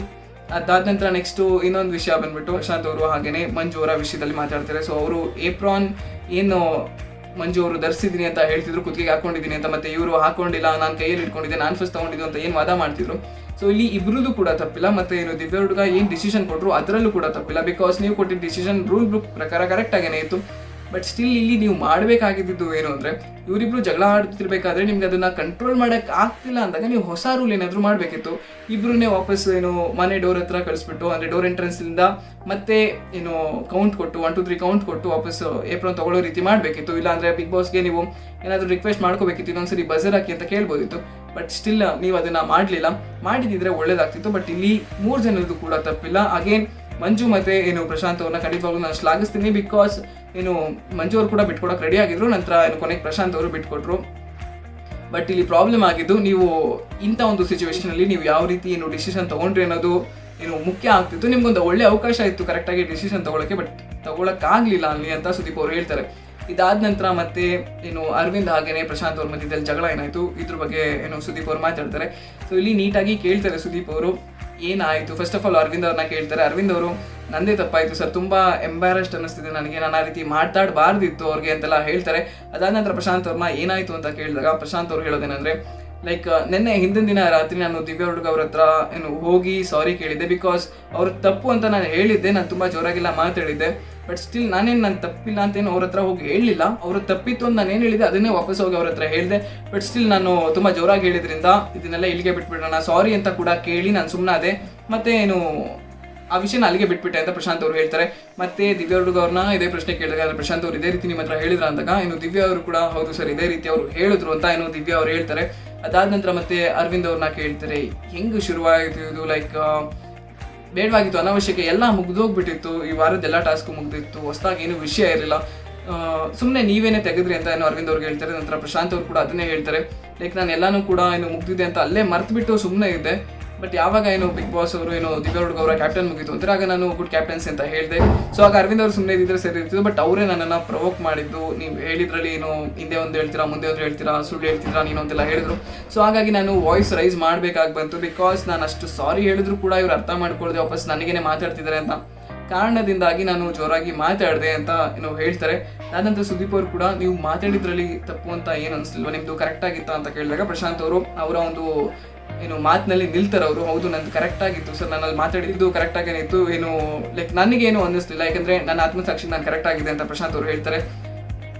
ಅದಾದ ನಂತರ ನೆಕ್ಸ್ಟು ಇನ್ನೊಂದು ವಿಷಯ ಬಂದ್ಬಿಟ್ಟು ಪ್ರಶಾಂತ್ ಅವರು ಹಾಗೇನೆ ಮಂಜು ಅವರ ವಿಷಯದಲ್ಲಿ ಮಾತಾಡ್ತಾರೆ. ಸೊ ಅವರು ಏಪ್ರಾನ್ ಏನು ಮಂಜು ಅವರು ಧರಿಸಿದ್ದೀನಿ ಅಂತ ಹೇಳ್ತಿದ್ರು, ಕುತ್ತಿಗೆ ಹಾಕೊಂಡಿದ್ದೀನಿ ಅಂತ, ಮತ್ತೆ ಇವರು ಹಾಕೊಂಡಿಲ್ಲ, ನಾನು ಕೈಯಲ್ಲಿ ಇಟ್ಕೊಂಡಿದ್ದೆ, ನಾನು ಫಸ್ಟ್ ತಗೊಂಡಿದ್ದು ಅಂತ ಏನು ವಾದ ಮಾಡ್ತಿದ್ರು. ಸೊ ಇಲ್ಲಿ ಇಬ್ರದ್ದು ಕೂಡ ತಪ್ಪಿಲ್ಲ. ಮತ್ತೆ ಏನು ದಿವ್ಯ ಹುಡುಗ ಏನು ಡಿಸಿಷನ್ ಕೊಟ್ಟರು ಅದರಲ್ಲೂ ಕೂಡ ತಪ್ಪಿಲ್ಲ. ಬಿಕಾಸ್ ನೀವು ಕೊಟ್ಟಿದ್ದ ಡಿಸಿಷನ್ ರೂಲ್ ಬುಕ್ ಪ್ರಕಾರ ಕರೆಕ್ಟ್ ಆಗೇನೆ ಇತ್ತು. ಬಟ್ ಸ್ಟಿಲ್ ಇಲ್ಲಿ ನೀವು ಮಾಡಬೇಕಾಗಿದ್ದು ಏನು ಅಂದರೆ, ಇವರಿಬ್ರು ಜಗಳ ಆಡ್ತಿರ್ಬೇಕಾದ್ರೆ ನಿಮ್ಗೆ ಅದನ್ನ ಕಂಟ್ರೋಲ್ ಮಾಡೋಕ್ಕೆ ಆಗ್ತಿಲ್ಲ ಅಂದಾಗ ನೀವು ಹೊಸ ರೂಲ್ ಏನಾದರೂ ಮಾಡಬೇಕಿತ್ತು. ಇಬ್ರನ್ನೇ ವಾಪಸ್ ಏನು ಮನೆ ಡೋರ್ ಹತ್ರ ಕಳಿಸ್ಬಿಟ್ಟು, ಅಂದರೆ ಡೋರ್ ಎಂಟ್ರೆನ್ಸಿಂದ ಮತ್ತೆ ಏನು ಕೌಂಟ್ ಕೊಟ್ಟು 1 2 3 ಕೌಂಟ್ ಕೊಟ್ಟು ವಾಪಸ್ ಏಪ್ರಿಲ್ ತಗೊಳ್ಳೋ ರೀತಿ ಮಾಡಬೇಕಿತ್ತು. ಇಲ್ಲಾಂದರೆ ಬಿಗ್ ಬಾಸ್ಗೆ ನೀವು ಏನಾದರೂ ರಿಕ್ವೆಸ್ಟ್ ಮಾಡ್ಕೋಬೇಕಿತ್ತು, ಇನ್ನೊಂದ್ಸರಿ ಬಜರ್ ಹಾಕಿ ಅಂತ ಕೇಳ್ಬೋದಿತ್ತು. ಬಟ್ ಸ್ಟಿಲ್ ನೀವು ಅದನ್ನು ಮಾಡಲಿಲ್ಲ. ಮಾಡಿದಿದ್ರೆ ಒಳ್ಳೇದಾಗ್ತಿತ್ತು. ಬಟ್ ಇಲ್ಲಿ 3 ಜನರದ್ದು ಕೂಡ ತಪ್ಪಿಲ್ಲ. ಅಗೇನ್ ಮಂಜು ಮತ್ತೆ ಏನು ಪ್ರಶಾಂತ್ ಅವ್ರನ್ನ ಖಂಡಿತವಾಗ್ಲೂ ನಾನು ಶ್ಲಾಘಿಸ್ತೀನಿ. ಬಿಕಾಸ್ ಏನು ಮಂಜು ಅವರು ಕೂಡ ಬಿಟ್ಕೊಡೋಕೆ ರೆಡಿ ಆಗಿದ್ರು, ನಂತರ ಏನು ಕೊನೆಗೆ ಪ್ರಶಾಂತ್ ಅವರು ಬಿಟ್ಕೊಟ್ರು. ಬಟ್ ಇಲ್ಲಿ ಪ್ರಾಬ್ಲಮ್ ಆಗಿದ್ದು, ನೀವು ಇಂಥ ಒಂದು ಸಿಚುವೇಶನಲ್ಲಿ ನೀವು ಯಾವ ರೀತಿ ಏನು ಡಿಸಿಷನ್ ತೊಗೊಂಡ್ರಿ ಅನ್ನೋದು ಏನು ಮುಖ್ಯ ಆಗ್ತಿತ್ತು. ನಿಮ್ಗೊಂದು ಒಳ್ಳೆ ಅವಕಾಶ ಇತ್ತು ಕರೆಕ್ಟಾಗಿ ಡಿಸಿಷನ್ ತೊಗೊಳಕ್ಕೆ, ಬಟ್ ತೊಗೊಳಕ್ಕಾಗಲಿಲ್ಲ ಅಲ್ಲಿ ಅಂತ ಸುದೀಪ್ ಅವರು ಹೇಳ್ತಾರೆ. ಇದಾದ ನಂತರ ಮತ್ತೆ ಏನು ಅರವಿಂದ್ ಹಾಗೇನೆ ಪ್ರಶಾಂತ್ ಅವ್ರ ಮಧ್ಯದಲ್ಲಿ ಜಗಳ ಏನಾಯಿತು ಇದ್ರ ಬಗ್ಗೆ ಏನು ಸುದೀಪ್ ಅವರು ಮಾತಾಡ್ತಾರೆ. ಸೊ ಇಲ್ಲಿ ನೀಟಾಗಿ ಕೇಳ್ತಾರೆ ಸುದೀಪ್ ಅವರು ಏನಾಯಿತು. ಫಸ್ಟ್ ಆಫ್ ಆಲ್ ಅರವಿಂದ್ ಅವ್ರನ್ನ ಕೇಳ್ತಾರೆ. ಅರವಿಂದ್ ಅವರು ನಂದೇ ತಪ್ಪಾಯಿತು ಸರ್, ತುಂಬ ಎಂಬ್ಯಾರಸ್ಡ್ ಅನ್ನಿಸ್ತಿದೆ ನನಗೆ, ನಾನು ಆ ರೀತಿ ಮಾತಾಡಬಾರ್ದಿತ್ತು ಅವ್ರಿಗೆ ಅಂತೆಲ್ಲ ಹೇಳ್ತಾರೆ. ಅದಾದ ನಂತರ ಪ್ರಶಾಂತ್ ಅವ್ರನ್ನ ಏನಾಯಿತು ಅಂತ ಕೇಳಿದಾಗ ಪ್ರಶಾಂತ್ ಅವ್ರು ಹೇಳೋದೇನೆಂದರೆ, ಲೈಕ್ ನಿನ್ನೆ ಹಿಂದಿನ ದಿನ ರಾತ್ರಿ ನಾನು ದಿವ್ಯ ಹುಡುಗ ಅವ್ರ ಹತ್ರ ಏನು ಹೋಗಿ ಸಾರಿ ಕೇಳಿದ್ದೆ. ಬಿಕಾಸ್ ಅವ್ರ ತಪ್ಪು ಅಂತ ನಾನು ಹೇಳಿದ್ದೆ, ನಾನು ತುಂಬ ಜೋರಾಗಿಲ್ಲ ಮಾತಾಡಿದ್ದೆ. ಬಟ್ ಸ್ಟಿಲ್ ನಾನೇನು ನನ್ನ ತಪ್ಪಿಲ್ಲ ಅಂತೇನು ಅವ್ರ ಹತ್ರ ಹೋಗಿ ಹೇಳಲಿಲ್ಲ. ಅವ್ರ ತಪ್ಪಿತ್ತು ಅಂತ ನಾನು ಏನು ಹೇಳಿದೆ ಅದನ್ನೇ ವಾಪಸ್ ಹೋಗಿ ಅವ್ರ ಹತ್ರ ಹೇಳಿದೆ. ಬಟ್ ಸ್ಟಿಲ್ ನಾನು ತುಂಬ ಜೋರಾಗಿ ಹೇಳಿದ್ರಿಂದ ಇದನ್ನೆಲ್ಲ ಇಲ್ಲಿಗೆ ಬಿಟ್ಬಿಡೋಣ ಸಾರಿ ಅಂತ ಕೂಡ ಕೇಳಿ ನಾನು ಸುಮ್ಮನಾದೆ. ಮತ್ತೆ ಏನು ಆ ವಿಷಯನ ಅಲ್ಲಿಗೆ ಬಿಟ್ಬಿಟ್ಟೆ ಅಂತ ಪ್ರಶಾಂತ್ ಅವರು ಹೇಳ್ತಾರೆ. ಮತ್ತೆ ದಿವ್ಯ ಹುಡುಗ ಅವ್ರನ್ನ ಇದೇ ಪ್ರಶ್ನೆ ಕೇಳಿದಾಗ ಪ್ರಶಾಂತ್ ಅವರು ಇದೇ ರೀತಿ ನಿಮ್ಮ ಹತ್ರ ಹೇಳಿದ್ರ ಅಂದಾಗ ಏನು ದಿವ್ಯ ಅವರು ಕೂಡ ಹೌದು ಸರ್ ಇದೇ ರೀತಿ ಅವರು ಹೇಳಿದ್ರು ಅಂತ ಏನು ದಿವ್ಯ ಅವ್ರು ಹೇಳ್ತಾರೆ. ಅದಾದ ನಂತರ ಮತ್ತೆ ಅರವಿಂದ್ ಅವ್ರನ್ನ ಕೇಳ್ತಾರೆ ಹೆಂಗೆ ಶುರುವಾಯಿತು ಇದು, ಲೈಕ್ ಬೇಡವಾಗಿತ್ತು, ಅನಾವಶ್ಯಕ, ಎಲ್ಲ ಮುಗ್ದೋಗ್ಬಿಟ್ಟಿತ್ತು, ಈ ವಾರದ್ದೆಲ್ಲ ಟಾಸ್ಕು ಮುಗ್ದಿತ್ತು, ಹೊಸದಾಗಿ ಏನು ವಿಷಯ ಇರಲಿಲ್ಲ, ಸುಮ್ಮನೆ ನೀವೇನೇ ತೆಗೆದ್ರಿ ಅಂತ ಏನು ಅರವಿಂದ್ ಅವ್ರಿಗೆ ಹೇಳ್ತಾರೆ. ನಂತರ ಪ್ರಶಾಂತ್ ಅವ್ರು ಕೂಡ ಅದನ್ನೇ ಹೇಳ್ತಾರೆ, ಲೈಕ್ ನಾನು ಎಲ್ಲನೂ ಕೂಡ ಏನು ಮುಗ್ದಿದೆ ಅಂತ ಅಲ್ಲೇ ಮರ್ತ್ಬಿಟ್ಟು ಸುಮ್ಮನೆ ಇದ್ದೆ. ಬಟ್ ಯಾವಾಗ ಏನು ಬಿಗ್ ಬಾಸ್ ಅವರು ಏನು ದಿವ್ಯ ಹುಡುಗ ಅವರ ಕ್ಯಾಪ್ಟನ್ ಮುಗಿತು ಅಂತಾರೆ ಆಗ ನಾನು ಗುಡ್ ಕ್ಯಾಪ್ಟನ್ಸಿ ಅಂತ ಹೇಳಿದೆ. ಸೊ ಆಗ ಅರವಿಂದ್ ಅವರು ಸುಮ್ಮನೆ ಇದ್ದಿದ್ರೆ ಸರಿ ಇರ್ತಿದ್ದು. ಬಟ್ ಅವರೇ ನನ್ನನ್ನು ಪ್ರವೋಕ್ ಮಾಡಿದ್ದು, ನೀವು ಹೇಳಿದ್ರಲ್ಲಿ ಏನು ಹಿಂದೆ ಒಂದು ಹೇಳ್ತೀರಾ ಮುಂದೆ ಒಂದು ಹೇಳ್ತೀರಾ, ಸುಳ್ಳು ಹೇಳ್ತೀರಾ ನೀನು ಅಂತೆಲ್ಲ ಹೇಳಿದ್ರು. ಸೊ ಹಾಗಾಗಿ ನಾನು ವಾಯ್ಸ್ ರೈಸ್ ಮಾಡಬೇಕಾಗಿ ಬಂತು. ಬಿಕಾಸ್ ನಾನು ಅಷ್ಟು ಸಾರಿ ಹೇಳಿದ್ರು ಕೂಡ ಇವ್ರು ಅರ್ಥ ಮಾಡ್ಕೊಳ್ಳದೆ ವಾಪಸ್ ನನಗೇನೆ ಮಾತಾಡ್ತಿದ್ದಾರೆ ಅಂತ ಕಾರಣದಿಂದಾಗಿ ನಾನು ಜೋರಾಗಿ ಮಾತಾಡಿದೆ ಅಂತ ಏನು ಹೇಳ್ತಾರೆ. ಅದಾದಂಥ ಸುದೀಪ್ ಅವರು ಕೂಡ ನೀವು ಮಾತಾಡಿದ್ರಲ್ಲಿ ತಪ್ಪು ಅಂತ ಏನು ಅನಿಸ್ಲಿಲ್ವ, ನಿಮ್ಮದು ಕರೆಕ್ಟಾಗಿತ್ತ ಅಂತ ಕೇಳಿದಾಗ ಪ್ರಶಾಂತ್ ಅವರು ಅವರ ಒಂದು ಏನು ಮಾತಿನಲ್ಲಿ ನಿಲ್ತಾರೆ. ಅವರು ಹೌದು ನಂದು ಕರೆಕ್ಟಾಗಿತ್ತು ಸರ್, ನಾನು ಅಲ್ಲಿ ಮಾತಾಡಿದ್ದು ಕರೆಕ್ಟಾಗೇನೆ ಇತ್ತು, ಏನು ಲೈಕ್ ನನಗೇನು ಅನ್ನಿಸ್ಲಿಲ್ಲ, ಯಾಕಂದರೆ ನನ್ನ ಆತ್ಮಸಾಕ್ಷಿ ನಾನು ಕರೆಕ್ಟ್ ಆಗಿದೆ ಅಂತ ಪ್ರಶಾಂತ್ ಅವರು ಹೇಳ್ತಾರೆ.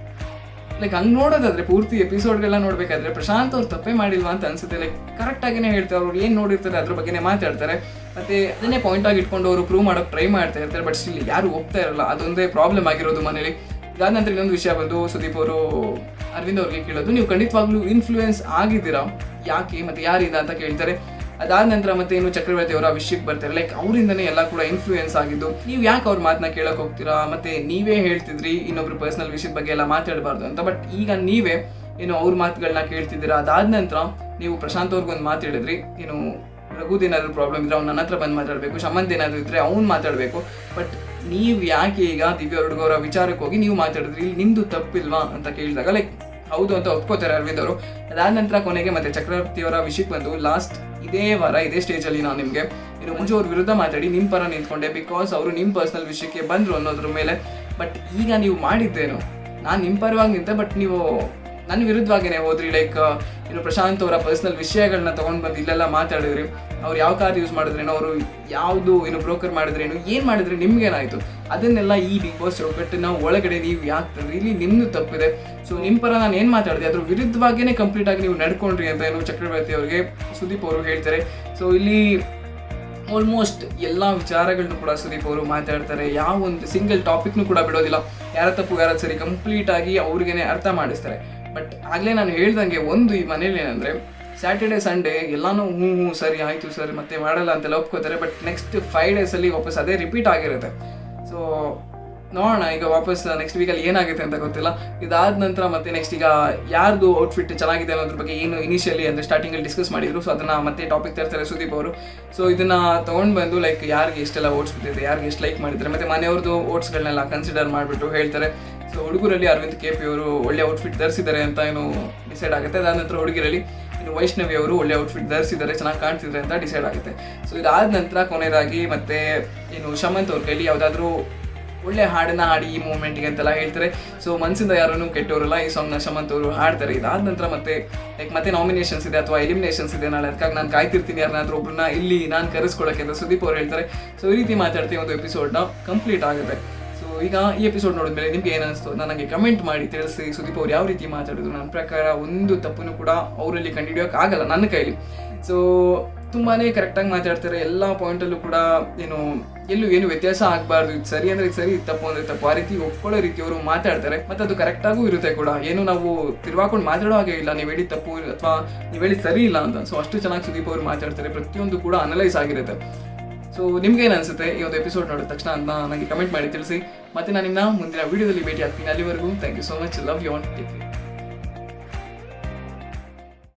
ಲೈಕ್ ಹಂಗೆ ನೋಡೋದಾದ್ರೆ ಪೂರ್ತಿ ಎಪಿಸೋಡ್ಗೆಲ್ಲ ನೋಡಬೇಕಾದ್ರೆ ಪ್ರಶಾಂತ್ ಅವ್ರು ತಪ್ಪೇ ಮಾಡಿಲ್ವಾ ಅಂತ ಅನ್ಸುತ್ತೆ. ಲೈಕ್ ಕರೆಕ್ಟಾಗಿಯೇ ಹೇಳ್ತಾರೆ, ಅವ್ರು ಏನು ನೋಡಿರ್ತಾರೆ ಅದ್ರ ಬಗ್ಗೆನೇ ಮಾತಾಡ್ತಾರೆ. ಮತ್ತು ಅದನ್ನೇ ಪಾಯಿಂಟಾಗಿ ಇಟ್ಕೊಂಡು ಅವರು ಪ್ರೂವ್ ಮಾಡೋಕ್ಕೆ ಟ್ರೈ ಮಾಡ್ತಾ ಇರ್ತಾರೆ. ಬಟ್ ಸ್ಟಿಲ್ ಯಾರು ಹೋಗ್ತಾ ಇರಲ್ಲ, ಅದೊಂದೇ ಪ್ರಾಬ್ಲಮ್ ಆಗಿರೋದು ಮನೇಲಿ. ಇದಾದ ನಂತರ ಇನ್ನೊಂದು ವಿಷಯ ಬಂದು ಸುದೀಪ್ ಅವರು ಅರವಿಂದ್ ಅವ್ರಿಗೆ ಕೇಳೋದು, ನೀವು ಖಂಡಿತವಾಗ್ಲೂ ಇನ್ಫ್ಲೂಯೆನ್ಸ್ ಆಗಿದ್ದೀರಾ, ಯಾಕೆ ಮತ್ತು ಯಾರಿಂದ ಅಂತ ಕೇಳ್ತಾರೆ. ಅದಾದ ನಂತರ ಮತ್ತೆ ಏನು ಚಕ್ರವರ್ತಿ ಅವರ ವಿಷಯಕ್ಕೆ ಬರ್ತಾರೆ. ಲೈಕ್ ಅವರಿಂದನೇ ಎಲ್ಲ ಕೂಡ ಇನ್ಫ್ಲೂಯೆನ್ಸ್ ಆಗಿದ್ದು, ನೀವು ಯಾಕೆ ಅವ್ರ ಮಾತನ್ನ ಕೇಳಕ್ಕೆ ಹೋಗ್ತೀರಾ, ಮತ್ತೆ ನೀವೇ ಹೇಳ್ತಿದ್ರಿ ಇನ್ನೊಬ್ರು ಪರ್ಸನಲ್ ವಿಷಯದ ಬಗ್ಗೆ ಎಲ್ಲ ಮಾತಾಡಬಾರ್ದು ಅಂತ. ಬಟ್ ಈಗ ನೀವೇ ಏನು ಅವ್ರ ಮಾತುಗಳನ್ನ ಕೇಳ್ತಿದ್ದೀರಾ. ಅದಾದ ನಂತರ ನೀವು ಪ್ರಶಾಂತ್ ಅವ್ರಿಗೊಂದು ಮಾತು ಹೇಳಿದ್ರಿ, ಏನು ರಘುದೇನಾದ್ರೂ ಪ್ರಾಬ್ಲಮ್ ಇದ್ರೆ ಅವ್ನು ನನ್ನ ಹತ್ರ ಬಂದು ಮಾತಾಡಬೇಕು, ಶಮಂತ್ ಏನಾದರೂ ಇದ್ರೆ ಅವ್ನು ಮಾತಾಡಬೇಕು. ಬಟ್ ನೀವು ಯಾಕೆ ಈಗ ದಿವ್ಯ ಹುಡುಗ ಅವರ ವಿಚಾರಕ್ಕೆ ಹೋಗಿ ನೀವು ಮಾತಾಡಿದ್ರಿ, ಇಲ್ಲಿ ನಿಮ್ಮದು ತಪ್ಪಿಲ್ವಾ ಅಂತ ಕೇಳಿದಾಗ ಲೈಕ್ ಹೌದು ಅಂತ ಒಪ್ಕೋತಾರೆ ಅರವಿಂದ್ ಅವರು. ಅದಾದ ನಂತರ ಕೊನೆಗೆ ಮತ್ತೆ ಚಕ್ರವರ್ತಿಯವರ ವಿಷಯಕ್ಕೆ ಬಂದು ಲಾಸ್ಟ್ ಇದೇ ವಾರ ಇದೇ ಸ್ಟೇಜಲ್ಲಿ ನಾನು ನಿಮಗೆ ಇನ್ನು ಮಂಜು ಅವ್ರ ವಿರುದ್ಧ ಮಾತಾಡಿ ನಿಮ್ಮ ಪರ ನಿಂತ್ಕೊಂಡೆ. ಬಿಕಾಸ್ ಅವರು ನಿಮ್ಮ ಪರ್ಸ್ನಲ್ ವಿಷಯಕ್ಕೆ ಬಂದರು ಅನ್ನೋದ್ರ ಮೇಲೆ. ಬಟ್ ಈಗ ನೀವು ಮಾಡಿದ್ದೇನು, ನಾನು ನಿಮ್ಮ ಪರವಾಗಿ ನಿಂತೆ, ಬಟ್ ನೀವು ನನ್ನ ವಿರುದ್ಧವಾಗಿಯೇ ಹೋದ್ರಿ. ಲೈಕ್ ಇನ್ನು ಪ್ರಶಾಂತ್ ಅವರ ಪರ್ಸ್ನಲ್ ವಿಷಯಗಳನ್ನ ತೊಗೊಂಡು ಬಂದು ಇಲ್ಲೆಲ್ಲ ಮಾತಾಡಿದ್ರಿ. ಅವ್ರು ಯಾವ ಕಾರ್ ಯೂಸ್ ಮಾಡಿದ್ರೇನೋ, ಅವರು ಯಾವುದು ಏನು ಬ್ರೋಕರ್ ಮಾಡಿದ್ರೇನು, ಏನು ಮಾಡಿದ್ರೆ ನಿಮ್ಗೇನಾಯಿತು, ಅದನ್ನೆಲ್ಲ ಈ ಬಿಗ್ ಬಾಸ್ ಚೌಕಟ್ಟಿನ ಒಳಗಡೆ ನೀವು ಯಾಕೆ ತಂದ್ರಿ, ಇಲ್ಲಿ ನಿಮ್ಮದು ತಪ್ಪಿದೆ. ಸೊ ನಿಮ್ಮ ಪರ ನಾನು ಏನು ಮಾತಾಡಿದೆ ಅದ್ರ ವಿರುದ್ಧವಾಗಿಯೇ ಕಂಪ್ಲೀಟಾಗಿ ನೀವು ನಡ್ಕೊಂಡ್ರಿ ಅಂತ ಏನು ಚಕ್ರವರ್ತಿ ಅವರಿಗೆ ಸುದೀಪ್ ಅವರು ಹೇಳ್ತಾರೆ. ಸೊ ಇಲ್ಲಿ ಆಲ್ಮೋಸ್ಟ್ ಎಲ್ಲ ವಿಚಾರಗಳನ್ನೂ ಕೂಡ ಸುದೀಪ್ ಅವರು ಮಾತಾಡ್ತಾರೆ. ಯಾವ ಒಂದು ಸಿಂಗಲ್ ಟಾಪಿಕ್ನೂ ಕೂಡ ಬಿಡೋದಿಲ್ಲ, ಯಾರ ತಪ್ಪು ಯಾರ ಸರಿ ಕಂಪ್ಲೀಟಾಗಿ ಅವ್ರಿಗೇನೆ ಅರ್ಥ ಮಾಡಿಸ್ತಾರೆ. ಬಟ್ ಆಗಲೇ ನಾನು ಹೇಳ್ದಂಗೆ ಒಂದು ಈ ಮನೇಲಿ ಏನಂದರೆ ಸ್ಯಾಟರ್ಡೆ ಸಂಡೇ ಎಲ್ಲನೂ ಹ್ಞೂ ಸರಿ ಆಯಿತು ಸರ್ ಮತ್ತೆ ಮಾಡಲ್ಲ ಅಂತೆಲ್ಲ ಒಪ್ಕೋತಾರೆ. ಬಟ್ ನೆಕ್ಸ್ಟ್ 5 ಡೇಸಲ್ಲಿ ವಾಪಸ್ ಅದೇ ರಿಪೀಟ್ ಆಗಿರುತ್ತೆ. ಸೊ ನೋಡೋಣ ಈಗ ವಾಪಸ್ ನೆಕ್ಸ್ಟ್ ವೀಕಲ್ಲಿ ಏನಾಗುತ್ತೆ ಅಂತ ಗೊತ್ತಿಲ್ಲ. ಇದಾದ ನಂತರ ಮತ್ತೆ ನೆಕ್ಸ್ಟ್ ಈಗ ಯಾರ್ದು ಔಟ್ಫಿಟ್ ಚೆನ್ನಾಗಿದೆ ಅನ್ನೋದ್ರ ಬಗ್ಗೆ ಏನು ಇನಿಷಿಯಲಿ ಅಂದರೆ ಸ್ಟಾರ್ಟಿಂಗಲ್ಲಿ ಡಿಸ್ಕಸ್ ಮಾಡಿದ್ರು. ಸೊ ಅದನ್ನು ಮತ್ತೆ ಟಾಪಿಕ್ ತರ್ತಾರೆ ಸುದೀಪ್ ಅವರು. ಸೊ ಇದನ್ನು ತೊಗೊಂಡು ಬಂದು ಲೈಕ್ ಯಾರಿಗೆ ಎಷ್ಟೆಲ್ಲ ಓಟ್ಸ್ ಬಿದ್ದಿದೆ, ಯಾರಿಗೆ ಎಷ್ಟು ಲೈಕ್ ಮಾಡಿದ್ದಾರೆ, ಮತ್ತು ಮನೆಯವ್ರದ್ದು ಓಟ್ಸ್ಗಳನ್ನೆಲ್ಲ ಕನ್ಸಿಡರ್ ಮಾಡಿಬಿಟ್ಟು ಹೇಳ್ತಾರೆ. ಸೊ ಹುಡುಗರಲ್ಲಿ ಅರವಿಂದ್ KP ಅವರು ಒಳ್ಳೆ ಔಟ್ಫಿಟ್ ಧರಿಸಿದ್ದಾರೆ ಅಂತ ಏನು ಡಿಸೈಡ್ ಆಗುತ್ತೆ. ಅದಾದ ನಂತರ ಹುಡುಗಿರಲ್ಲಿ ಇನ್ನು ವೈಷ್ಣವಿ ಅವರು ಒಳ್ಳೆ ಔಟ್ಫಿಟ್ ಧರಿಸಿದ್ದಾರೆ, ಚೆನ್ನಾಗಿ ಕಾಣ್ತಿದ್ದಾರೆ ಅಂತ ಡಿಸೈಡ್ ಆಗುತ್ತೆ. ಸೊ ಇದಾದ ನಂತರ ಕೊನೆಯದಾಗಿ ಮತ್ತೆ ಇನ್ನು ಶಮಂತ್ ಅವ್ರ ಕೈಲಿ ಯಾವುದಾದ್ರೂ ಒಳ್ಳೆ ಹಾಡನ್ನು ಹಾಡಿ ಈ ಮೂಮೆಂಟ್ಗೆ ಅಂತೆಲ್ಲ ಹೇಳ್ತಾರೆ. ಸೊ ಮನಸ್ಸಿಂದ ಯಾರೂ ಕೆಟ್ಟವರಲ್ಲ, ಈ ಸಾಂಗ್ನ ಶಮಂತ್ ಅವರು ಹಾಡ್ತಾರೆ. ಇದಾದ ನಂತರ ಮತ್ತೆ ನಾಮಿನೇಷನ್ಸ್ ಇದೆ ಅಥವಾ ಎಲಿಮಿನೇಷನ್ಸ್ ಇದೆ ನಾಳೆ, ಅದಕ್ಕಾಗಿ ನಾನು ಕಾಯ್ತಿರ್ತೀನಿ ಯಾರನ್ನಾದ್ರೂ ಒಬ್ಬರನ್ನ ಇಲ್ಲಿ ನಾನು ಕರೆಸ್ಕೊಳ್ಳೋಕ್ಕೆ ಅಂತ ಸುದೀಪ್ ಅವ್ರು ಹೇಳ್ತಾರೆ. ಸೊ ಈ ರೀತಿ ಮಾತಾಡ್ತೀವಿ, ಒಂದು ಎಪಿಸೋಡ್ನ ಕಂಪ್ಲೀಟ್ ಆಗುತ್ತೆ. ಸೊ ಈಗ ಈ ಎಪಿಸೋಡ್ ನೋಡಿದ್ಮೇಲೆ ನಿಮ್ಗೆ ಏನು ಅನಿಸ್ತು ನನಗೆ ಕಮೆಂಟ್ ಮಾಡಿ ತಿಳಿಸಿ. ಸುದೀಪ್ ಅವ್ರು ಯಾವ ರೀತಿ ಮಾತಾಡಿದ್ರು, ನನ್ನ ಪ್ರಕಾರ ಒಂದು ತಪ್ಪನ್ನು ಕೂಡ ಅವರಲ್ಲಿ ಕಂಡುಹಿಡಿಯೋಕ್ಕಾಗಲ್ಲ ನನ್ನ ಕೈಲಿ. ಸೊ ತುಂಬಾ ಕರೆಕ್ಟಾಗಿ ಮಾತಾಡ್ತಾರೆ, ಎಲ್ಲ ಪಾಯಿಂಟಲ್ಲೂ ಕೂಡ ಏನು ವ್ಯತ್ಯಾಸ ಆಗಬಾರ್ದು, ಇದು ಸರಿ ಅಂದರೆ ಇದು ಸರಿ, ಇದು ತಪ್ಪು ಅಂದರೆ ತಪ್ಪು, ಆ ರೀತಿ ಒಪ್ಕೊಳ್ಳೋ ರೀತಿ ಅವರು ಮಾತಾಡ್ತಾರೆ. ಮತ್ತು ಅದು ಕರೆಕ್ಟಾಗೂ ಇರುತ್ತೆ ಕೂಡ, ಏನು ನಾವು ತಿರುವಾಕೊಂಡು ಮಾತಾಡೋ ಹಾಗೆ ಇಲ್ಲ, ನೀವು ಹೇಳಿದ ತಪ್ಪು ಅಥವಾ ನೀವು ಹೇಳಿದ ಸರಿ ಇಲ್ಲ ಅಂತ. ಸೊ ಅಷ್ಟು ಚೆನ್ನಾಗಿ ಸುದೀಪ್ ಅವರು ಮಾತಾಡ್ತಾರೆ, ಪ್ರತಿಯೊಂದು ಕೂಡ ಅನಲೈಸ್ ಆಗಿರುತ್ತೆ. ಸೊ ನಿಮ್ಗೇನು ಅನಿಸುತ್ತೆ ಈ ಒಂದು ಎಪಿಸೋಡ್ ನೋಡಿದ ತಕ್ಷಣ ಅಂತ ನನಗೆ ಕಮೆಂಟ್ ಮಾಡಿ ತಿಳಿಸಿ. ಮತ್ತು ನಾನು ಮುಂದಿನ ವೀಡಿಯೋದಲ್ಲಿ ಭೇಟಿ ಆಗ್ತೀನಿ. ಅಲ್ಲಿವರೆಗೂ thank you so much, love you all, take care.